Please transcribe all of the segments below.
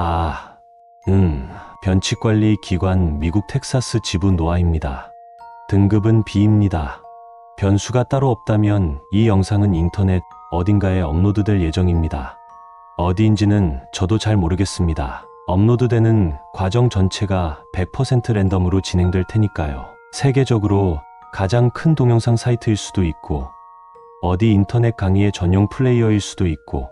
아, 변칙관리 기관 미국 텍사스 지부 노아입니다. 등급은 B입니다. 변수가 따로 없다면 이 영상은 인터넷 어딘가에 업로드될 예정입니다. 어디인지는 저도 잘 모르겠습니다. 업로드되는 과정 전체가 100% 랜덤으로 진행될 테니까요. 세계적으로 가장 큰 동영상 사이트일 수도 있고, 어디 인터넷 강의의 전용 플레이어일 수도 있고,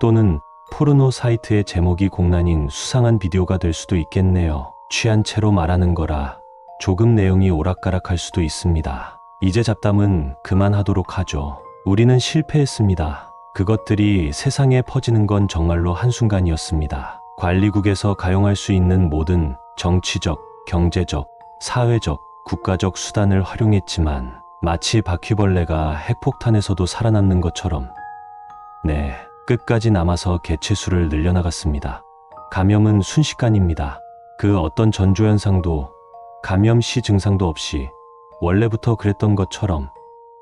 또는 포르노 사이트의 제목이 공란인 수상한 비디오가 될 수도 있겠네요. 취한 채로 말하는 거라 조금 내용이 오락가락할 수도 있습니다. 이제 잡담은 그만하도록 하죠. 우리는 실패했습니다. 그것들이 세상에 퍼지는 건 정말로 한순간이었습니다. 관리국에서 가용할 수 있는 모든 정치적, 경제적, 사회적, 국가적 수단을 활용했지만 마치 바퀴벌레가 핵폭탄에서도 살아남는 것처럼 끝까지 남아서 개체수를 늘려나갔습니다. 감염은 순식간입니다. 그 어떤 전조현상도 감염 시 증상도 없이 원래부터 그랬던 것처럼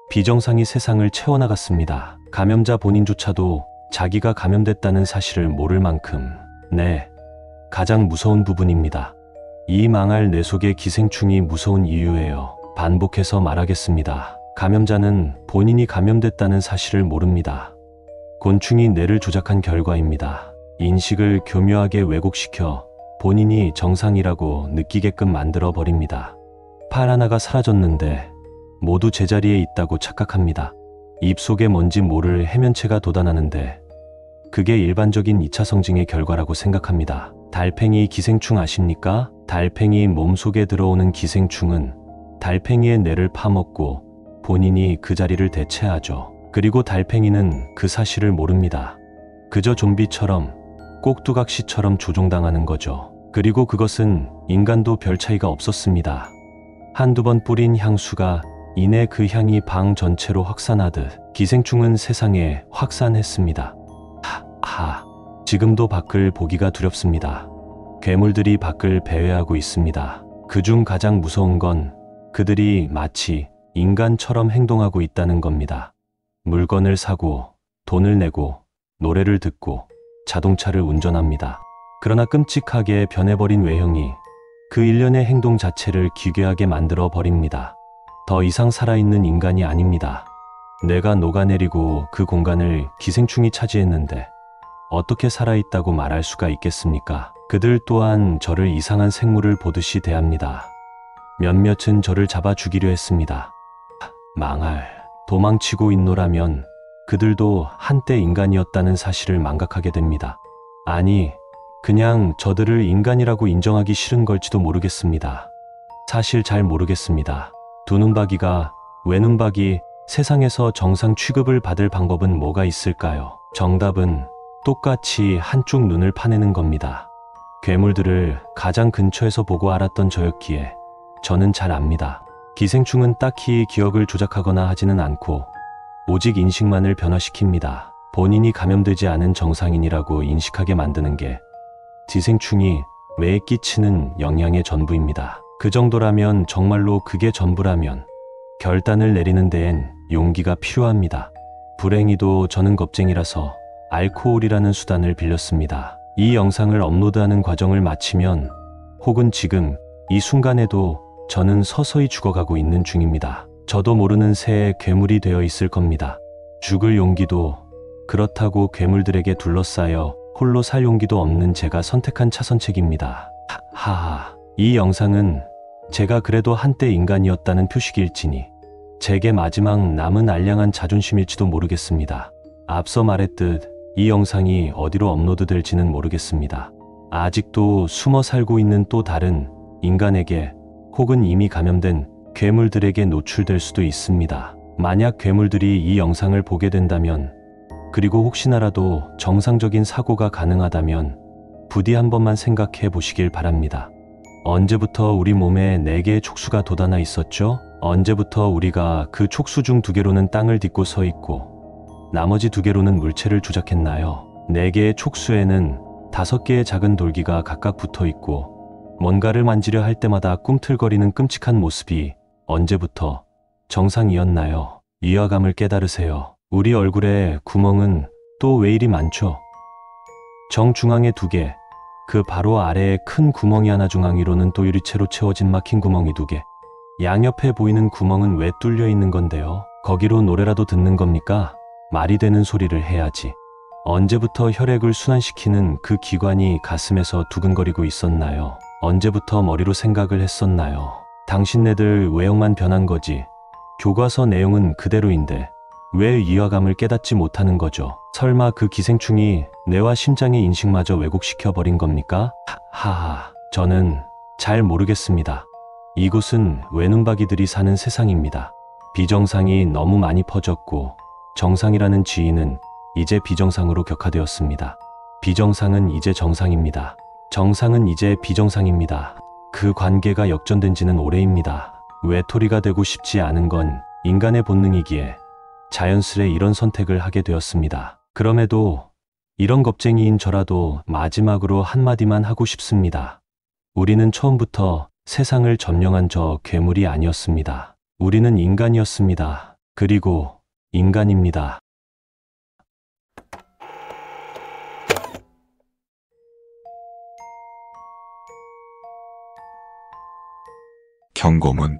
비정상이 세상을 채워나갔습니다. 감염자 본인조차도 자기가 감염됐다는 사실을 모를 만큼 가장 무서운 부분입니다. 이 망할 뇌 속의 기생충이 무서운 이유예요. 반복해서 말하겠습니다. 감염자는 본인이 감염됐다는 사실을 모릅니다. 곤충이 뇌를 조작한 결과입니다. 인식을 교묘하게 왜곡시켜 본인이 정상이라고 느끼게끔 만들어 버립니다. 팔 하나가 사라졌는데 모두 제자리에 있다고 착각합니다. 입속에 뭔지 모를 해면체가 돋아나는데 그게 일반적인 2차 성징의 결과라고 생각합니다. 달팽이 기생충 아십니까? 달팽이 몸속에 들어오는 기생충은 달팽이의 뇌를 파먹고 본인이 그 자리를 대체하죠. 그리고 달팽이는 그 사실을 모릅니다. 그저 좀비처럼 꼭두각시처럼 조종당하는 거죠. 그리고 그것은 인간도 별 차이가 없었습니다. 한두 번 뿌린 향수가 이내 그 향이 방 전체로 확산하듯 기생충은 세상에 확산했습니다. 지금도 밖을 보기가 두렵습니다. 괴물들이 밖을 배회하고 있습니다. 그중 가장 무서운 건 그들이 마치 인간처럼 행동하고 있다는 겁니다. 물건을 사고, 돈을 내고, 노래를 듣고, 자동차를 운전합니다. 그러나 끔찍하게 변해버린 외형이 그 일련의 행동 자체를 기괴하게 만들어 버립니다. 더 이상 살아있는 인간이 아닙니다. 뇌가 녹아내리고 그 공간을 기생충이 차지했는데 어떻게 살아있다고 말할 수가 있겠습니까? 그들 또한 저를 이상한 생물을 보듯이 대합니다. 몇몇은 저를 잡아 죽이려 했습니다. 도망치고 있노라면 그들도 한때 인간이었다는 사실을 망각하게 됩니다. 아니, 그냥 저들을 인간이라고 인정하기 싫은 걸지도 모르겠습니다. 사실 잘 모르겠습니다. 두 눈박이가, 외눈박이, 세상에서 정상 취급을 받을 방법은 뭐가 있을까요? 정답은 똑같이 한쪽 눈을 파내는 겁니다. 괴물들을 가장 근처에서 보고 알았던 저였기에 저는 잘 압니다. 기생충은 딱히 기억을 조작하거나 하지는 않고 오직 인식만을 변화시킵니다. 본인이 감염되지 않은 정상인이라고 인식하게 만드는 게 기생충이 뇌에 끼치는 영향의 전부입니다. 그 정도라면, 정말로 그게 전부라면 결단을 내리는 데엔 용기가 필요합니다. 불행히도 저는 겁쟁이라서 알코올이라는 수단을 빌렸습니다. 이 영상을 업로드하는 과정을 마치면, 혹은 지금 이 순간에도 저는 서서히 죽어가고 있는 중입니다. 저도 모르는 새에 괴물이 되어 있을 겁니다. 죽을 용기도, 그렇다고 괴물들에게 둘러싸여 홀로 살 용기도 없는 제가 선택한 차선책입니다. 이 영상은 제가 그래도 한때 인간이었다는 표식일지니 제게 마지막 남은 알량한 자존심일지도 모르겠습니다. 앞서 말했듯 이 영상이 어디로 업로드될지는 모르겠습니다. 아직도 숨어 살고 있는 또 다른 인간에게, 혹은 이미 감염된 괴물들에게 노출될 수도 있습니다. 만약 괴물들이 이 영상을 보게 된다면, 그리고 혹시나라도 정상적인 사고가 가능하다면 부디 한 번만 생각해 보시길 바랍니다. 언제부터 우리 몸에 4개의 촉수가 돋아나 있었죠? 언제부터 우리가 그 촉수 중 2개로는 땅을 딛고 서 있고 나머지 2개로는 물체를 조작했나요? 4개의 촉수에는 5개의 작은 돌기가 각각 붙어 있고 뭔가를 만지려 할 때마다 꿈틀거리는 끔찍한 모습이 언제부터 정상이었나요? 위화감을 깨달으세요. 우리 얼굴에 구멍은 또 왜 이리 많죠? 정중앙에 2개, 그 바로 아래에 큰 구멍이 하나, 중앙 위로는 또 유리채로 채워진 막힌 구멍이 2개. 양옆에 보이는 구멍은 왜 뚫려 있는 건데요? 거기로 노래라도 듣는 겁니까? 말이 되는 소리를 해야지. 언제부터 혈액을 순환시키는 그 기관이 가슴에서 두근거리고 있었나요? 언제부터 머리로 생각을 했었나요? 당신네들 외형만 변한 거지. 교과서 내용은 그대로인데 왜 위화감을 깨닫지 못하는 거죠? 설마 그 기생충이 뇌와 심장의 인식마저 왜곡시켜버린 겁니까? 하하, 저는 잘 모르겠습니다. 이곳은 외눈박이들이 사는 세상입니다. 비정상이 너무 많이 퍼졌고 정상이라는 지위는 이제 비정상으로 격화되었습니다. 비정상은 이제 정상입니다. 정상은 이제 비정상입니다. 그 관계가 역전된 지는 오래입니다. 외톨이가 되고 싶지 않은 건 인간의 본능이기에 자연스레 이런 선택을 하게 되었습니다. 그럼에도 이런 겁쟁이인 저라도 마지막으로 한마디만 하고 싶습니다. 우리는 처음부터 세상을 점령한 저 괴물이 아니었습니다. 우리는 인간이었습니다. 그리고 인간입니다. 경고문.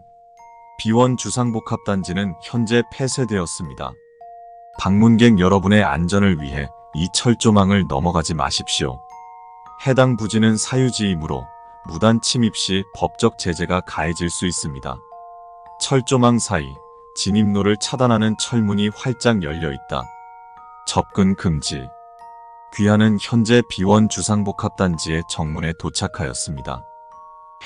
비원 주상복합단지는 현재 폐쇄되었습니다. 방문객 여러분의 안전을 위해 이 철조망을 넘어가지 마십시오. 해당 부지는 사유지이므로 무단 침입 시 법적 제재가 가해질 수 있습니다. 철조망 사이 진입로를 차단하는 철문이 활짝 열려 있다. 접근 금지. 귀하는 현재 비원 주상복합단지의 정문에 도착하였습니다.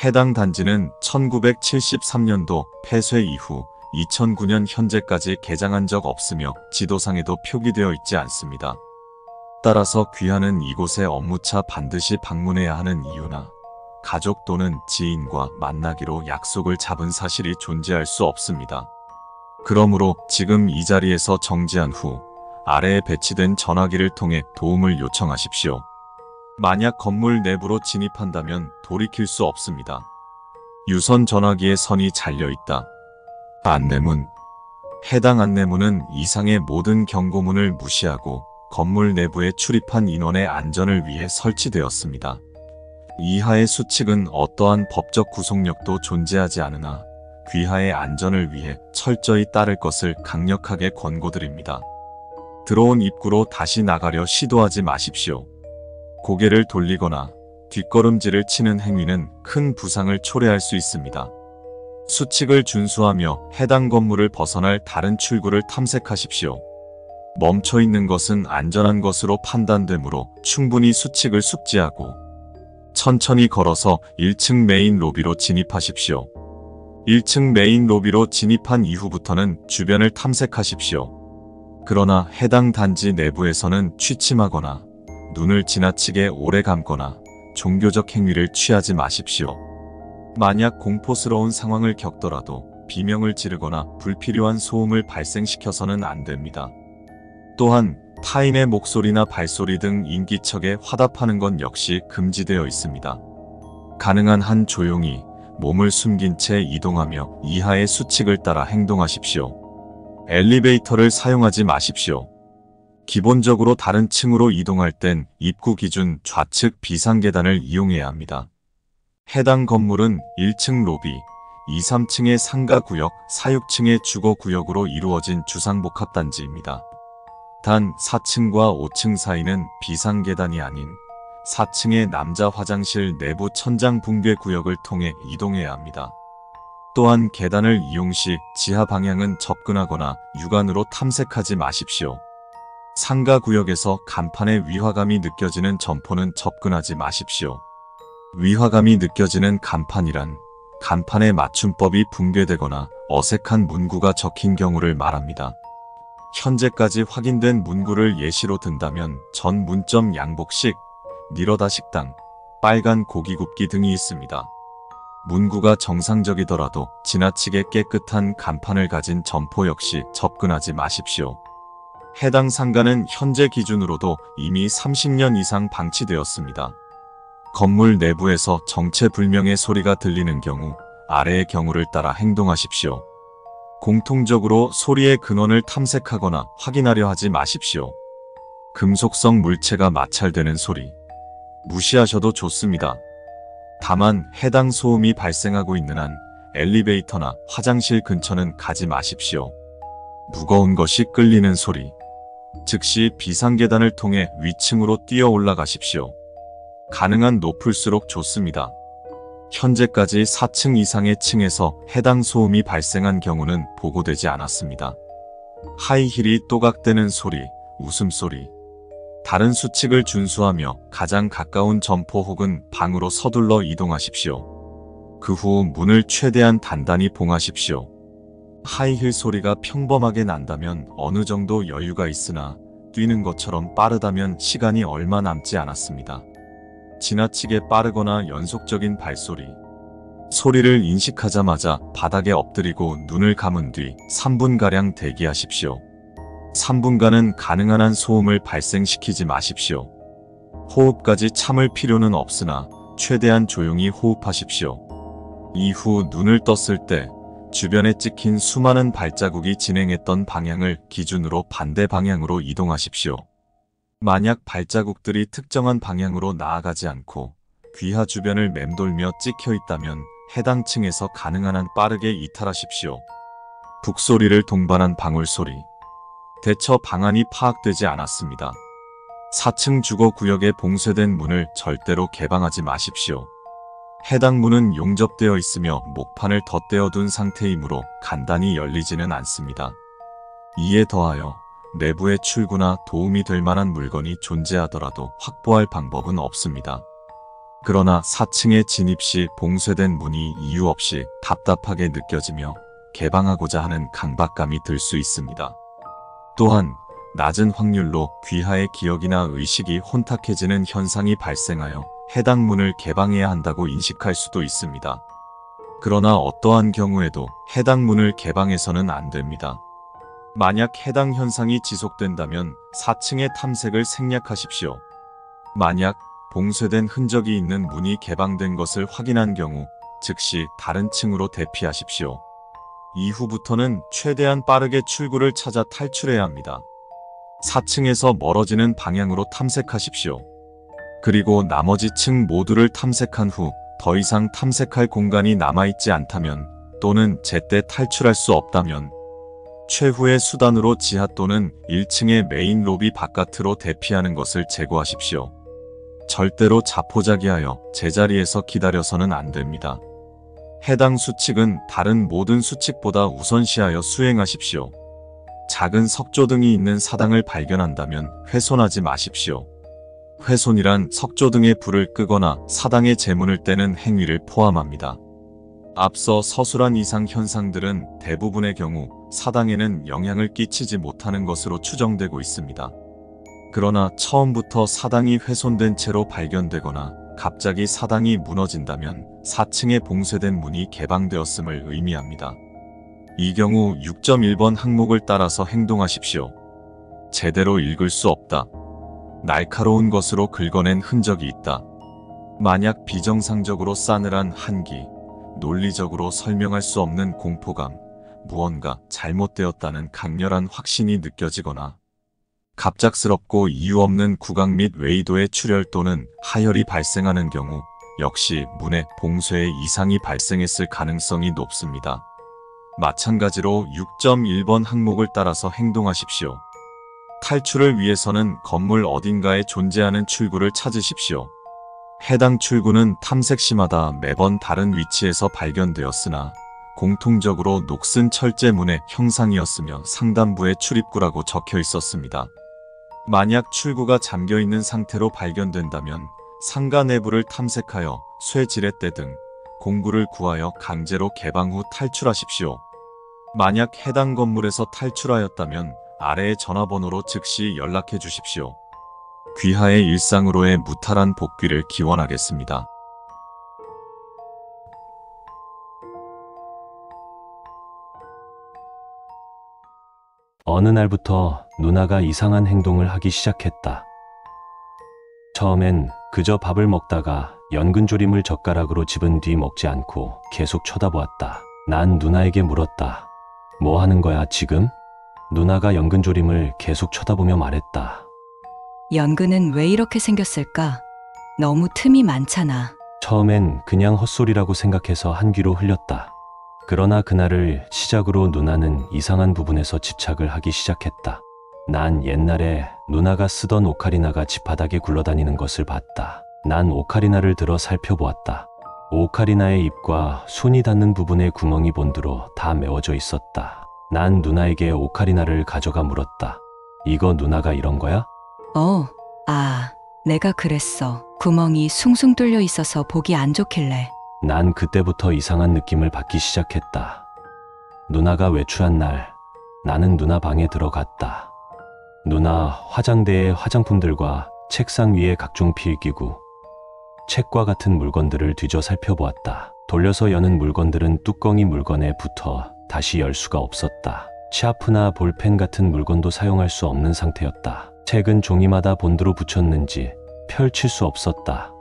해당 단지는 1973년도 폐쇄 이후 2009년 현재까지 개장한 적 없으며 지도상에도 표기되어 있지 않습니다. 따라서 귀하는 이곳에 업무차 반드시 방문해야 하는 이유나 가족 또는 지인과 만나기로 약속을 잡은 사실이 존재할 수 없습니다. 그러므로 지금 이 자리에서 정지한 후 아래에 배치된 전화기를 통해 도움을 요청하십시오. 만약 건물 내부로 진입한다면 돌이킬 수 없습니다. 유선 전화기에 선이 잘려있다. 안내문. 해당 안내문은 이상의 모든 경고문을 무시하고 건물 내부에 출입한 인원의 안전을 위해 설치되었습니다. 이하의 수칙은 어떠한 법적 구속력도 존재하지 않으나 귀하의 안전을 위해 철저히 따를 것을 강력하게 권고드립니다. 들어온 입구로 다시 나가려 시도하지 마십시오. 고개를 돌리거나 뒷걸음질을 치는 행위는 큰 부상을 초래할 수 있습니다. 수칙을 준수하며 해당 건물을 벗어날 다른 출구를 탐색하십시오. 멈춰 있는 것은 안전한 것으로 판단되므로 충분히 수칙을 숙지하고 천천히 걸어서 1층 메인 로비로 진입하십시오. 1층 메인 로비로 진입한 이후부터는 주변을 탐색하십시오. 그러나 해당 단지 내부에서는 취침하거나 눈을 지나치게 오래 감거나 종교적 행위를 취하지 마십시오. 만약 공포스러운 상황을 겪더라도 비명을 지르거나 불필요한 소음을 발생시켜서는 안 됩니다. 또한 타인의 목소리나 발소리 등 인기척에 화답하는 건 역시 금지되어 있습니다. 가능한 한 조용히 몸을 숨긴 채 이동하며 이하의 수칙을 따라 행동하십시오. 엘리베이터를 사용하지 마십시오. 기본적으로 다른 층으로 이동할 땐 입구 기준 좌측 비상계단을 이용해야 합니다. 해당 건물은 1층 로비, 2, 3층의 상가구역, 4, 6층의 주거구역으로 이루어진 주상복합단지입니다. 단 4층과 5층 사이는 비상계단이 아닌 4층의 남자 화장실 내부 천장 붕괴 구역을 통해 이동해야 합니다. 또한 계단을 이용 시 지하 방향은 접근하거나 육안으로 탐색하지 마십시오. 상가 구역에서 간판에 위화감이 느껴지는 점포는 접근하지 마십시오. 위화감이 느껴지는 간판이란 간판의 맞춤법이 붕괴되거나 어색한 문구가 적힌 경우를 말합니다. 현재까지 확인된 문구를 예시로 든다면 전 문점 양복식, 니러다 식당, 빨간 고기굽기 등이 있습니다. 문구가 정상적이더라도 지나치게 깨끗한 간판을 가진 점포 역시 접근하지 마십시오. 해당 상가는 현재 기준으로도 이미 30년 이상 방치되었습니다. 건물 내부에서 정체불명의 소리가 들리는 경우 아래의 경우를 따라 행동하십시오. 공통적으로 소리의 근원을 탐색하거나 확인하려 하지 마십시오. 금속성 물체가 마찰되는 소리, 무시하셔도 좋습니다. 다만 해당 소음이 발생하고 있는 한 엘리베이터나 화장실 근처는 가지 마십시오. 무거운 것이 끌리는 소리. 즉시 비상계단을 통해 위층으로 뛰어 올라가십시오. 가능한 높을수록 좋습니다. 현재까지 4층 이상의 층에서 해당 소음이 발생한 경우는 보고되지 않았습니다. 하이힐이 또각대는 소리, 웃음소리. 다른 수칙을 준수하며 가장 가까운 점포 혹은 방으로 서둘러 이동하십시오. 그 후 문을 최대한 단단히 봉하십시오. 하이힐 소리가 평범하게 난다면 어느 정도 여유가 있으나 뛰는 것처럼 빠르다면 시간이 얼마 남지 않았습니다. 지나치게 빠르거나 연속적인 발소리. 소리를 인식하자마자 바닥에 엎드리고 눈을 감은 뒤 3분가량 대기하십시오. 3분간은 가능한 한 소음을 발생시키지 마십시오. 호흡까지 참을 필요는 없으나 최대한 조용히 호흡하십시오. 이후 눈을 떴을 때 주변에 찍힌 수많은 발자국이 진행했던 방향을 기준으로 반대 방향으로 이동하십시오. 만약 발자국들이 특정한 방향으로 나아가지 않고 귀하 주변을 맴돌며 찍혀 있다면 해당 층에서 가능한 한 빠르게 이탈하십시오. 북소리를 동반한 방울소리. 대처 방안이 파악되지 않았습니다. 4층 주거구역에 봉쇄된 문을 절대로 개방하지 마십시오. 해당 문은 용접되어 있으며 목판을 덧대어 둔 상태이므로 간단히 열리지는 않습니다. 이에 더하여 내부의 출구나 도움이 될 만한 물건이 존재하더라도 확보할 방법은 없습니다. 그러나 4층에 진입 시 봉쇄된 문이 이유 없이 답답하게 느껴지며 개방하고자 하는 강박감이 들 수 있습니다. 또한 낮은 확률로 귀하의 기억이나 의식이 혼탁해지는 현상이 발생하여 해당 문을 개방해야 한다고 인식할 수도 있습니다. 그러나 어떠한 경우에도 해당 문을 개방해서는 안 됩니다. 만약 해당 현상이 지속된다면 4층의 탐색을 생략하십시오. 만약 봉쇄된 흔적이 있는 문이 개방된 것을 확인한 경우 즉시 다른 층으로 대피하십시오. 이후부터는 최대한 빠르게 출구를 찾아 탈출해야 합니다. 4층에서 멀어지는 방향으로 탐색하십시오. 그리고 나머지 층 모두를 탐색한 후 더 이상 탐색할 공간이 남아있지 않다면 또는 제때 탈출할 수 없다면 최후의 수단으로 지하 또는 1층의 메인 로비 바깥으로 대피하는 것을 제고하십시오. 절대로 자포자기하여 제자리에서 기다려서는 안 됩니다. 해당 수칙은 다른 모든 수칙보다 우선시하여 수행하십시오. 작은 석조등이 있는 사당을 발견한다면 훼손하지 마십시오. 훼손이란 석조등의 불을 끄거나 사당의 제문을 떼는 행위를 포함합니다. 앞서 서술한 이상 현상들은 대부분의 경우 사당에는 영향을 끼치지 못하는 것으로 추정되고 있습니다. 그러나 처음부터 사당이 훼손된 채로 발견되거나 갑자기 사당이 무너진다면 4층에 봉쇄된 문이 개방되었음을 의미합니다. 이 경우 6.1번 항목을 따라서 행동하십시오. 제대로 읽을 수 없다. 날카로운 것으로 긁어낸 흔적이 있다. 만약 비정상적으로 싸늘한 한기, 논리적으로 설명할 수 없는 공포감, 무언가 잘못되었다는 강렬한 확신이 느껴지거나 갑작스럽고 이유 없는 구강 및 외이도의 출혈 또는 하혈이 발생하는 경우 역시 문의 봉쇄에 이상이 발생했을 가능성이 높습니다. 마찬가지로 6.1번 항목을 따라서 행동하십시오. 탈출을 위해서는 건물 어딘가에 존재하는 출구를 찾으십시오. 해당 출구는 탐색 시마다 매번 다른 위치에서 발견되었으나 공통적으로 녹슨 철제문의 형상이었으며 상단부에 출입구라고 적혀 있었습니다. 만약 출구가 잠겨있는 상태로 발견된다면 상가 내부를 탐색하여 쇠 지렛대 등 공구를 구하여 강제로 개방 후 탈출하십시오. 만약 해당 건물에서 탈출하였다면 아래의 전화번호로 즉시 연락해 주십시오. 귀하의 일상으로의 무탈한 복귀를 기원하겠습니다. 어느 날부터 누나가 이상한 행동을 하기 시작했다. 처음엔 그저 밥을 먹다가 연근조림을 젓가락으로 집은 뒤 먹지 않고 계속 쳐다보았다. 난 누나에게 물었다. 뭐 하는 거야 지금? 누나가 연근조림을 계속 쳐다보며 말했다. 연근은 왜 이렇게 생겼을까? 너무 틈이 많잖아. 처음엔 그냥 헛소리라고 생각해서 한 귀로 흘렸다. 그러나 그날을 시작으로 누나는 이상한 부분에서 집착을 하기 시작했다. 난 옛날에 누나가 쓰던 오카리나가 집 바닥에 굴러다니는 것을 봤다. 난 오카리나를 들어 살펴보았다. 오카리나의 잎과 손이 닿는 부분에 구멍이 본드로 다 메워져 있었다. 난 누나에게 오카리나를 가져가 물었다. 이거 누나가 이런 거야? 내가 그랬어. 구멍이 숭숭 뚫려 있어서 보기 안 좋길래. 난 그때부터 이상한 느낌을 받기 시작했다. 누나가 외출한 날, 나는 누나 방에 들어갔다. 누나 화장대에 화장품들과 책상 위에 각종 필기구, 책과 같은 물건들을 뒤져 살펴보았다. 돌려서 여는 물건들은 뚜껑이 물건에 붙어 다시 열 수가 없었다. 샤프나 볼펜 같은 물건도 사용할 수 없는 상태였다. 책은 종이마다 본드로 붙였는지 펼칠 수 없었다.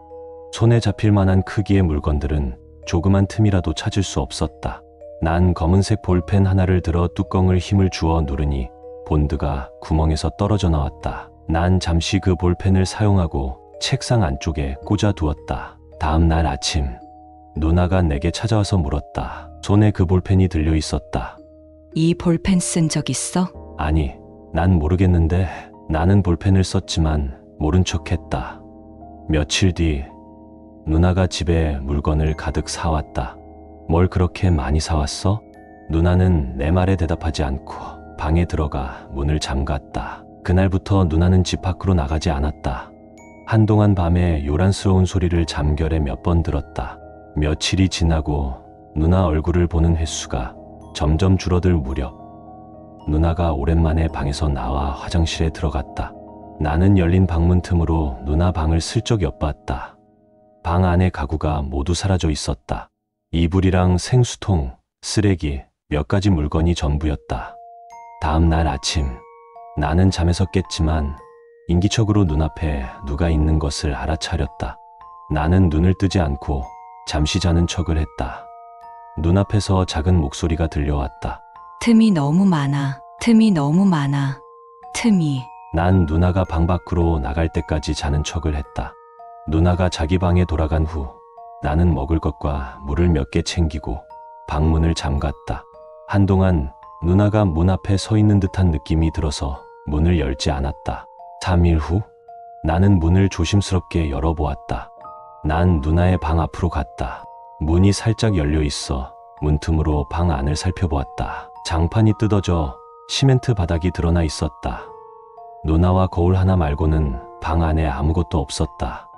손에 잡힐 만한 크기의 물건들은 조그만 틈이라도 찾을 수 없었다. 난 검은색 볼펜 하나를 들어 뚜껑을 힘을 주어 누르니 본드가 구멍에서 떨어져 나왔다. 난 잠시 그 볼펜을 사용하고 책상 안쪽에 꽂아 두었다. 다음 날 아침, 누나가 내게 찾아와서 물었다. 손에 그 볼펜이 들려 있었다. 이 볼펜 쓴 적 있어? 아니, 난 모르겠는데 나는 볼펜을 썼지만 모른 척했다. 며칠 뒤 누나가 집에 물건을 가득 사왔다. 뭘 그렇게 많이 사왔어? 누나는 내 말에 대답하지 않고 방에 들어가 문을 잠갔다. 그날부터 누나는 집 밖으로 나가지 않았다. 한동안 밤에 요란스러운 소리를 잠결에 몇 번 들었다. 며칠이 지나고 누나 얼굴을 보는 횟수가 점점 줄어들 무렵 누나가 오랜만에 방에서 나와 화장실에 들어갔다. 나는 열린 방문 틈으로 누나 방을 슬쩍 엿봤다. 방 안의 가구가 모두 사라져 있었다. 이불이랑 생수통, 쓰레기, 몇 가지 물건이 전부였다. 다음 날 아침, 나는 잠에서 깼지만 인기척으로 눈앞에 누가 있는 것을 알아차렸다. 나는 눈을 뜨지 않고 잠시 자는 척을 했다. 눈앞에서 작은 목소리가 들려왔다. 틈이 너무 많아. 틈이 너무 많아. 틈이. 난 누나가 방 밖으로 나갈 때까지 자는 척을 했다. 누나가 자기 방에 돌아간 후 나는 먹을 것과 물을 몇 개 챙기고 방문을 잠갔다. 한동안 누나가 문 앞에 서 있는 듯한 느낌이 들어서 문을 열지 않았다. 3일 후 나는 문을 조심스럽게 열어보았다. 난 누나의 방 앞으로 갔다. 문이 살짝 열려 있어 문틈으로 방 안을 살펴보았다. 장판이 뜯어져 시멘트 바닥이 드러나 있었다. 누나와 거울 하나 말고는 방 안에 아무것도 없었다.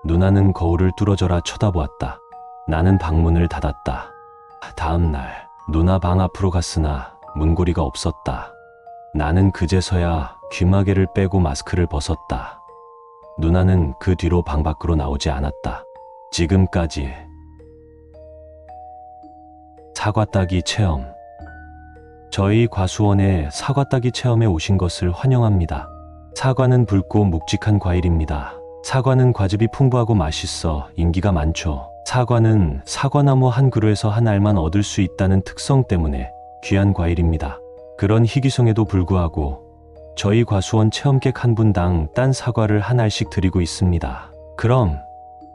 누나는 거울을 뚫어져라 쳐다보았다. 나는 방문을 닫았다. 다음 날 누나 방 앞으로 갔으나 문고리가 없었다. 나는 그제서야 귀마개를 빼고 마스크를 벗었다. 누나는 그 뒤로 방 밖으로 나오지 않았다. 지금까지. 사과 따기 체험. 저희 과수원에 사과 따기 체험에 오신 것을 환영합니다. 사과는 붉고 묵직한 과일입니다. 사과는 과즙이 풍부하고 맛있어 인기가 많죠. 사과는 사과나무 한 그루에서 한 알만 얻을 수 있다는 특성 때문에 귀한 과일입니다. 그런 희귀성에도 불구하고 저희 과수원 체험객 한 분당 딴 사과를 한 알씩 드리고 있습니다. 그럼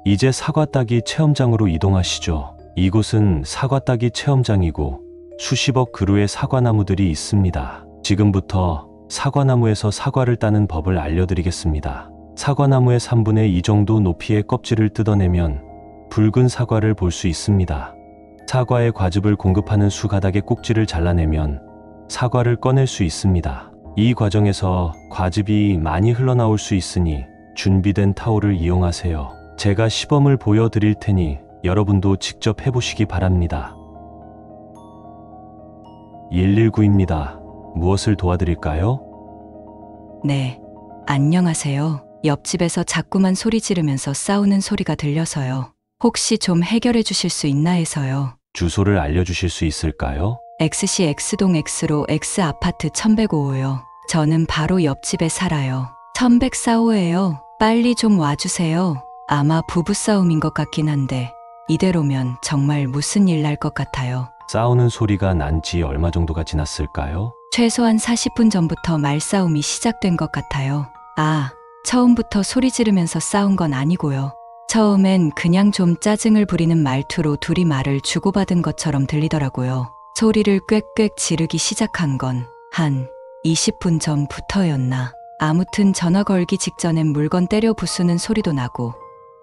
이제 사과 따기 체험장으로 이동하시죠. 이곳은 사과 따기 체험장이고 수십억 그루의 사과나무들이 있습니다. 지금부터 사과나무에서 사과를 따는 법을 알려드리겠습니다. 사과나무의 3분의 2 정도 높이의 껍질을 뜯어내면 붉은 사과를 볼 수 있습니다. 사과의 과즙을 공급하는 수 가닥의 꼭지를 잘라내면 사과를 꺼낼 수 있습니다. 이 과정에서 과즙이 많이 흘러나올 수 있으니 준비된 타올을 이용하세요. 제가 시범을 보여드릴 테니 여러분도 직접 해보시기 바랍니다. 119입니다. 무엇을 도와드릴까요? 네. 안녕하세요. 옆집에서 자꾸만 소리 지르면서 싸우는 소리가 들려서요. 혹시 좀 해결해 주실 수 있나 해서요. 주소를 알려주실 수 있을까요? X시 X동 X로 X아파트 1105요. 저는 바로 옆집에 살아요. 1104호예요. 빨리 좀 와주세요. 아마 부부싸움인 것 같긴 한데 이대로면 정말 무슨 일 날 것 같아요. 싸우는 소리가 난 지 얼마 정도가 지났을까요? 최소한 40분 전부터 말싸움이 시작된 것 같아요. 처음부터 소리 지르면서 싸운 건 아니고요. 처음엔 그냥 좀 짜증을 부리는 말투로 둘이 말을 주고받은 것처럼 들리더라고요. 소리를 꽥꽥 지르기 시작한 건 한 20분 전부터였나. 아무튼 전화 걸기 직전엔 물건 때려 부수는 소리도 나고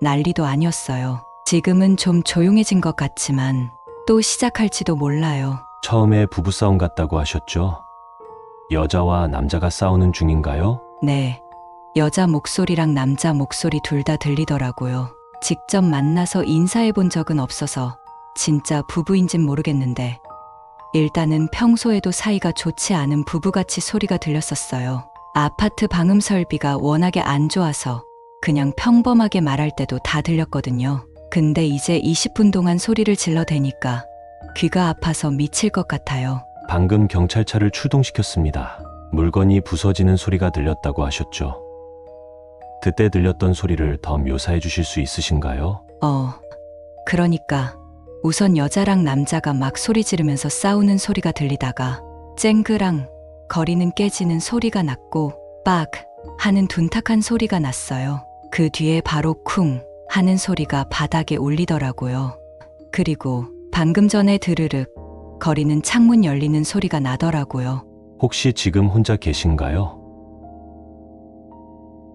난리도 아니었어요. 지금은 좀 조용해진 것 같지만 또 시작할지도 몰라요. 처음에 부부싸움 같다고 하셨죠? 여자와 남자가 싸우는 중인가요? 네. 여자 목소리랑 남자 목소리 둘 다 들리더라고요. 직접 만나서 인사해 본 적은 없어서 진짜 부부인진 모르겠는데 일단은 평소에도 사이가 좋지 않은 부부같이 소리가 들렸었어요. 아파트 방음 설비가 워낙에 안 좋아서 그냥 평범하게 말할 때도 다 들렸거든요. 근데 이제 20분 동안 소리를 질러대니까 귀가 아파서 미칠 것 같아요. 방금 경찰차를 출동시켰습니다. 물건이 부서지는 소리가 들렸다고 하셨죠? 그때 들렸던 소리를 더 묘사해 주실 수 있으신가요? 그러니까 우선 여자랑 남자가 막 소리 지르면서 싸우는 소리가 들리다가 쨍그랑 거리는 깨지는 소리가 났고 빡 하는 둔탁한 소리가 났어요. 그 뒤에 바로 쿵 하는 소리가 바닥에 울리더라고요. 그리고 방금 전에 드르륵 거리는 창문 열리는 소리가 나더라고요. 혹시 지금 혼자 계신가요?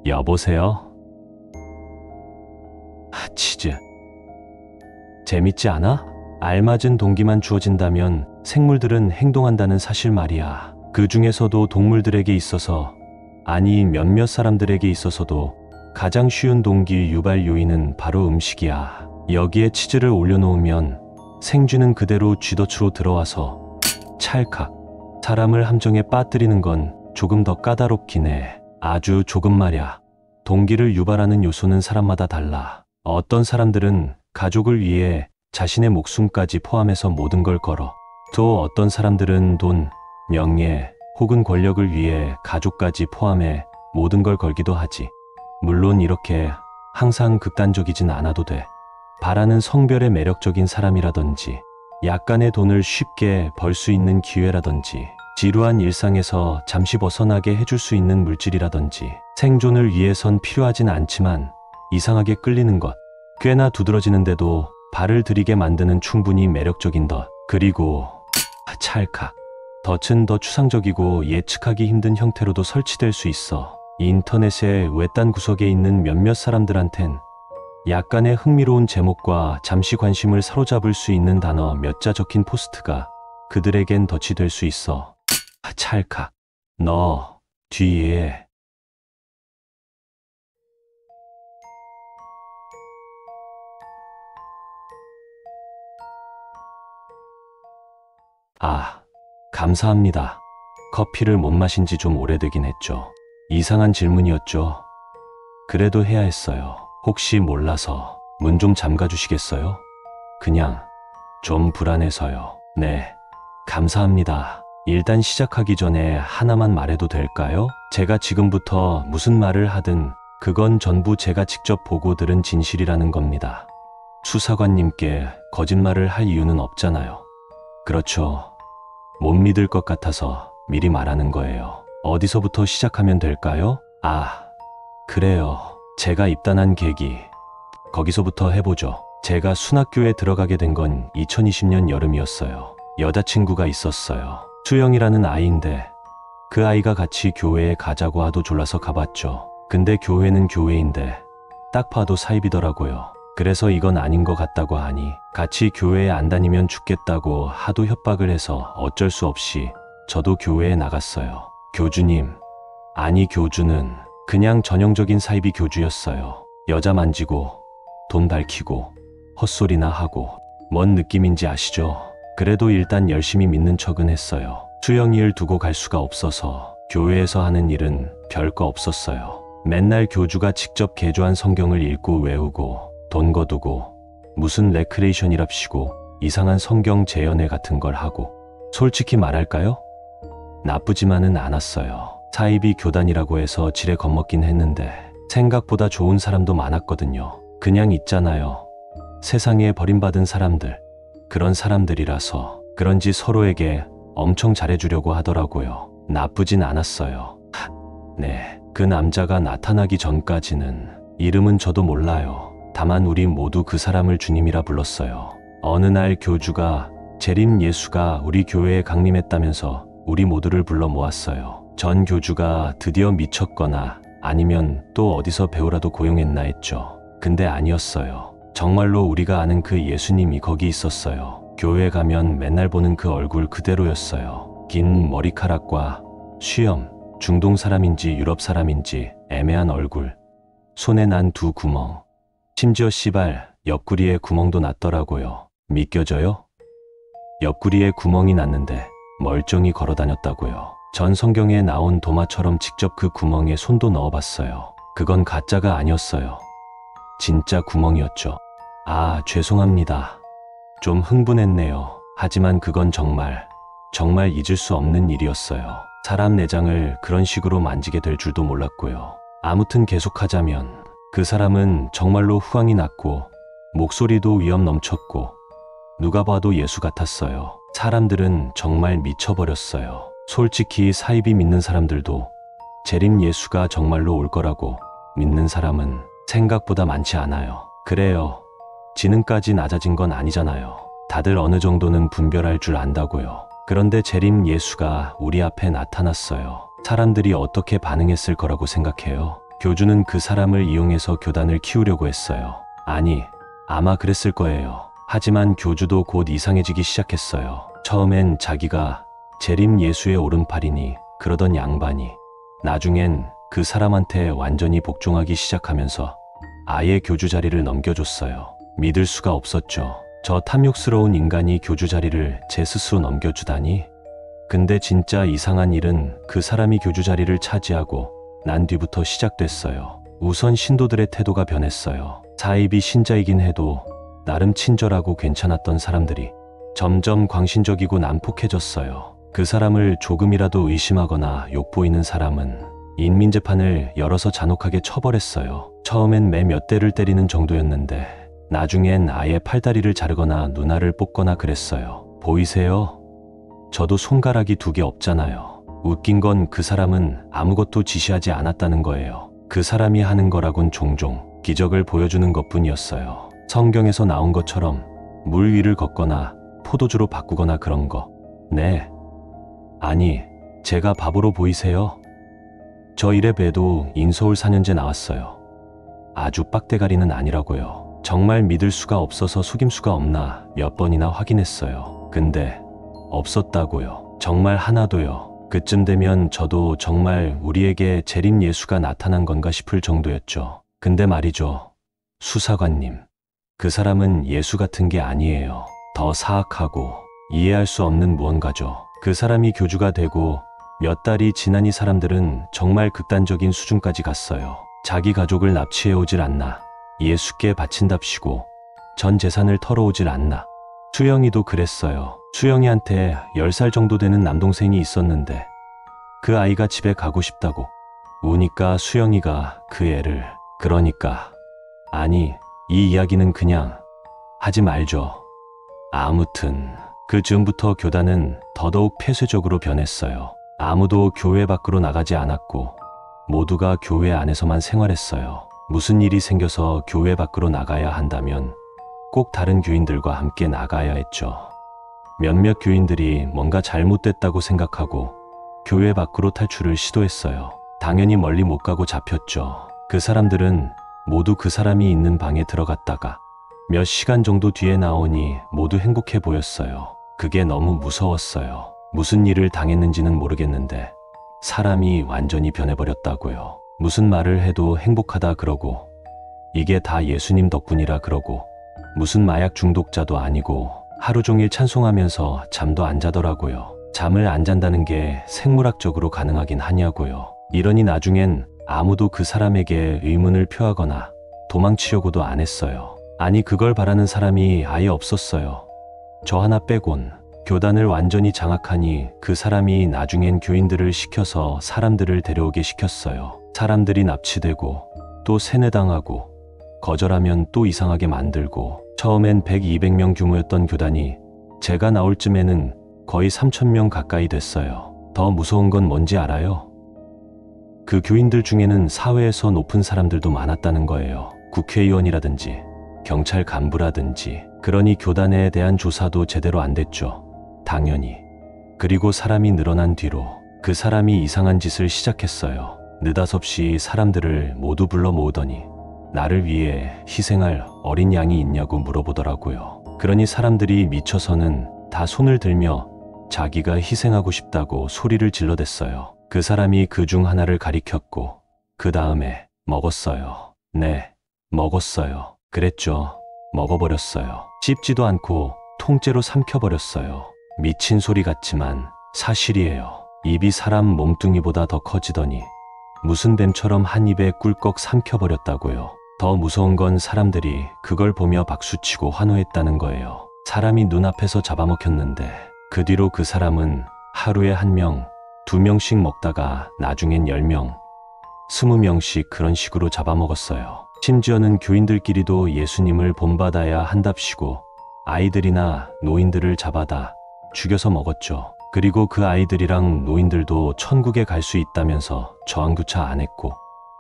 여보세요? 치즈. 재밌지 않아? 알맞은 동기만 주어진다면 생물들은 행동한다는 사실 말이야. 그 중에서도 동물들에게 있어서, 아니 몇몇 사람들에게 있어서도 가장 쉬운 동기 유발 요인은 바로 음식이야. 여기에 치즈를 올려놓으면 생쥐는 그대로 쥐덫으로 들어와서 찰칵 사람을 함정에 빠뜨리는 건 조금 더 까다롭긴 해. 아주 조금 말야. 동기를 유발하는 요소는 사람마다 달라. 어떤 사람들은 가족을 위해 자신의 목숨까지 포함해서 모든 걸 걸어. 또 어떤 사람들은 돈, 명예 혹은 권력을 위해 가족까지 포함해 모든 걸 걸기도 하지. 물론 이렇게 항상 극단적이진 않아도 돼. 바라는 성별의 매력적인 사람이라든지 약간의 돈을 쉽게 벌 수 있는 기회라든지 지루한 일상에서 잠시 벗어나게 해줄 수 있는 물질이라든지 생존을 위해선 필요하진 않지만 이상하게 끌리는 것, 꽤나 두드러지는데도 발을 들이게 만드는 충분히 매력적인 덫, 그리고 찰칵. 덫은 더 추상적이고 예측하기 힘든 형태로도 설치될 수 있어. 인터넷의 외딴 구석에 있는 몇몇 사람들한텐 약간의 흥미로운 제목과 잠시 관심을 사로잡을 수 있는 단어 몇 자 적힌 포스트가 그들에겐 덫이 될 수 있어. 찰칵. 너 뒤에 감사합니다. 커피를 못 마신 지 좀 오래되긴 했죠. 이상한 질문이었죠. 그래도 해야 했어요. 혹시 몰라서 문 좀 잠가 주시겠어요? 그냥 좀 불안해서요. 네, 감사합니다. 일단 시작하기 전에 하나만 말해도 될까요? 제가 지금부터 무슨 말을 하든 그건 전부 제가 직접 보고 들은 진실이라는 겁니다. 수사관님께 거짓말을 할 이유는 없잖아요. 그렇죠. 못 믿을 것 같아서 미리 말하는 거예요. 어디서부터 시작하면 될까요? 그래요. 제가 입단한 계기. 거기서부터 해보죠. 제가 순학교에 들어가게 된 건 2020년 여름이었어요. 여자친구가 있었어요. 수영이라는 아이인데 그 아이가 같이 교회에 가자고 하도 졸라서 가봤죠. 근데 교회는 교회인데 딱 봐도 사입이더라고요. 그래서 이건 아닌 것 같다고 하니 같이 교회에 안 다니면 죽겠다고 하도 협박을 해서 어쩔 수 없이 저도 교회에 나갔어요. 교주님, 아니 교주는 그냥 전형적인 사이비 교주였어요. 여자 만지고 돈 밝히고 헛소리나 하고 뭔 느낌인지 아시죠? 그래도 일단 열심히 믿는 척은 했어요. 수영이를 두고 갈 수가 없어서 교회에서 하는 일은 별거 없었어요. 맨날 교주가 직접 개조한 성경을 읽고 외우고 돈 거두고 무슨 레크레이션이랍시고 이상한 성경 재연회 같은 걸 하고, 솔직히 말할까요? 나쁘지만은 않았어요. 사이비 교단이라고 해서 지레 겁먹긴 했는데 생각보다 좋은 사람도 많았거든요. 그냥 있잖아요. 세상에 버림받은 사람들. 그런 사람들이라서 그런지 서로에게 엄청 잘해주려고 하더라고요. 나쁘진 않았어요. 네, 그 남자가 나타나기 전까지는 이름은 저도 몰라요. 다만 우리 모두 그 사람을 주님이라 불렀어요. 어느 날 교주가 재림 예수가 우리 교회에 강림했다면서 우리 모두를 불러 모았어요. 전 교주가 드디어 미쳤거나 아니면 또 어디서 배우라도 고용했나 했죠. 근데 아니었어요. 정말로 우리가 아는 그 예수님이 거기 있었어요. 교회에 가면 맨날 보는 그 얼굴 그대로였어요. 긴 머리카락과 수염, 중동 사람인지 유럽 사람인지 애매한 얼굴, 손에 난 두 구멍, 심지어 씨발 옆구리에 구멍도 났더라고요. 믿겨져요? 옆구리에 구멍이 났는데 멀쩡히 걸어 다녔다고요. 전 성경에 나온 도마처럼 직접 그 구멍에 손도 넣어봤어요. 그건 가짜가 아니었어요. 진짜 구멍이었죠. 아, 죄송합니다. 좀 흥분했네요. 하지만 그건 정말 잊을 수 없는 일이었어요. 사람 내장을 그런 식으로 만지게 될 줄도 몰랐고요. 아무튼 계속하자면 그 사람은 정말로 후광이 났고 목소리도 위험 넘쳤고 누가 봐도 예수 같았어요. 사람들은 정말 미쳐버렸어요. 솔직히 사이비 믿는 사람들도 재림 예수가 정말로 올 거라고 믿는 사람은 생각보다 많지 않아요. 그래요. 지능까지 낮아진 건 아니잖아요. 다들 어느 정도는 분별할 줄 안다고요. 그런데 재림 예수가 우리 앞에 나타났어요. 사람들이 어떻게 반응했을 거라고 생각해요? 교주는 그 사람을 이용해서 교단을 키우려고 했어요. 아니, 아마 그랬을 거예요. 하지만 교주도 곧 이상해지기 시작했어요. 처음엔 자기가 재림 예수의 오른팔이니 그러던 양반이 나중엔 그 사람한테 완전히 복종하기 시작하면서 아예 교주 자리를 넘겨줬어요. 믿을 수가 없었죠. 저 탐욕스러운 인간이 교주 자리를 제 스스로 넘겨주다니? 근데 진짜 이상한 일은 그 사람이 교주 자리를 차지하고 난 뒤부터 시작됐어요. 우선 신도들의 태도가 변했어요. 사이비 신자이긴 해도 나름 친절하고 괜찮았던 사람들이 점점 광신적이고 난폭해졌어요. 그 사람을 조금이라도 의심하거나 욕보이는 사람은 인민재판을 열어서 잔혹하게 처벌했어요. 처음엔 매 몇 대를 때리는 정도였는데 나중엔 아예 팔다리를 자르거나 눈알을 뽑거나 그랬어요. 보이세요? 저도 손가락이 2개 없잖아요. 웃긴 건 그 사람은 아무것도 지시하지 않았다는 거예요. 그 사람이 하는 거라곤 종종 기적을 보여주는 것뿐이었어요. 성경에서 나온 것처럼 물 위를 걷거나 포도주로 바꾸거나 그런 거. 네. 아니, 제가 바보로 보이세요? 저 이래봬도 인서울 4년제 나왔어요. 아주 빡대가리는 아니라고요. 정말 믿을 수가 없어서 속임수가 없나 몇 번이나 확인했어요. 근데 없었다고요. 정말 하나도요. 그쯤 되면 저도 정말 우리에게 재림 예수가 나타난 건가 싶을 정도였죠. 근데 말이죠. 수사관님, 그 사람은 예수 같은 게 아니에요. 더 사악하고 이해할 수 없는 무언가죠. 그 사람이 교주가 되고 몇 달이 지난 이 사람들은 정말 극단적인 수준까지 갔어요. 자기 가족을 납치해오질 않나, 예수께 바친답시고 전 재산을 털어오질 않나. 수영이도 그랬어요. 수영이한테 10살 정도 되는 남동생이 있었는데 그 아이가 집에 가고 싶다고 우니까 수영이가 그 애를, 그러니까 아니, 이 이야기는 그냥 하지 말죠. 아무튼 그 즈음부터 교단은 더더욱 폐쇄적으로 변했어요. 아무도 교회 밖으로 나가지 않았고 모두가 교회 안에서만 생활했어요. 무슨 일이 생겨서 교회 밖으로 나가야 한다면 꼭 다른 교인들과 함께 나가야 했죠. 몇몇 교인들이 뭔가 잘못됐다고 생각하고 교회 밖으로 탈출을 시도했어요. 당연히 멀리 못 가고 잡혔죠. 그 사람들은 모두 그 사람이 있는 방에 들어갔다가 몇 시간 정도 뒤에 나오니 모두 행복해 보였어요. 그게 너무 무서웠어요. 무슨 일을 당했는지는 모르겠는데 사람이 완전히 변해버렸다고요. 무슨 말을 해도 행복하다 그러고 이게 다 예수님 덕분이라 그러고 무슨 마약 중독자도 아니고 하루 종일 찬송하면서 잠도 안 자더라고요. 잠을 안 잔다는 게 생물학적으로 가능하긴 하냐고요. 이러니 나중엔 아무도 그 사람에게 의문을 표하거나 도망치려고도 안 했어요. 아니, 그걸 바라는 사람이 아예 없었어요. 저 하나 빼곤. 교단을 완전히 장악하니 그 사람이 나중엔 교인들을 시켜서 사람들을 데려오게 시켰어요. 사람들이 납치되고 또 세뇌당하고 거절하면 또 이상하게 만들고 처음엔 100, 200명 규모였던 교단이 제가 나올 쯤에는 거의 3,000명 가까이 됐어요. 더 무서운 건 뭔지 알아요? 그 교인들 중에는 사회에서 높은 사람들도 많았다는 거예요. 국회의원이라든지 경찰 간부라든지. 그러니 교단에 대한 조사도 제대로 안 됐죠. 당연히. 그리고 사람이 늘어난 뒤로 그 사람이 이상한 짓을 시작했어요. 느닷없이 사람들을 모두 불러 모으더니 나를 위해 희생할 어린 양이 있냐고 물어보더라고요. 그러니 사람들이 미쳐서는 다 손을 들며 자기가 희생하고 싶다고 소리를 질러댔어요. 그 사람이 그 중 하나를 가리켰고 그 다음에 먹었어요. 네, 먹었어요. 그랬죠. 먹어버렸어요. 씹지도 않고 통째로 삼켜버렸어요. 미친 소리 같지만 사실이에요. 입이 사람 몸뚱이보다 더 커지더니 무슨 뱀처럼 한 입에 꿀꺽 삼켜버렸다고요. 더 무서운 건 사람들이 그걸 보며 박수치고 환호했다는 거예요. 사람이 눈앞에서 잡아먹혔는데 그 뒤로 그 사람은 하루에 1명, 2명씩 먹다가 나중엔 10명, 20명씩 그런 식으로 잡아먹었어요. 심지어는 교인들끼리도 예수님을 본받아야 한답시고 아이들이나 노인들을 잡아다 죽여서 먹었죠. 그리고 그 아이들이랑 노인들도 천국에 갈 수 있다면서 저항조차 안 했고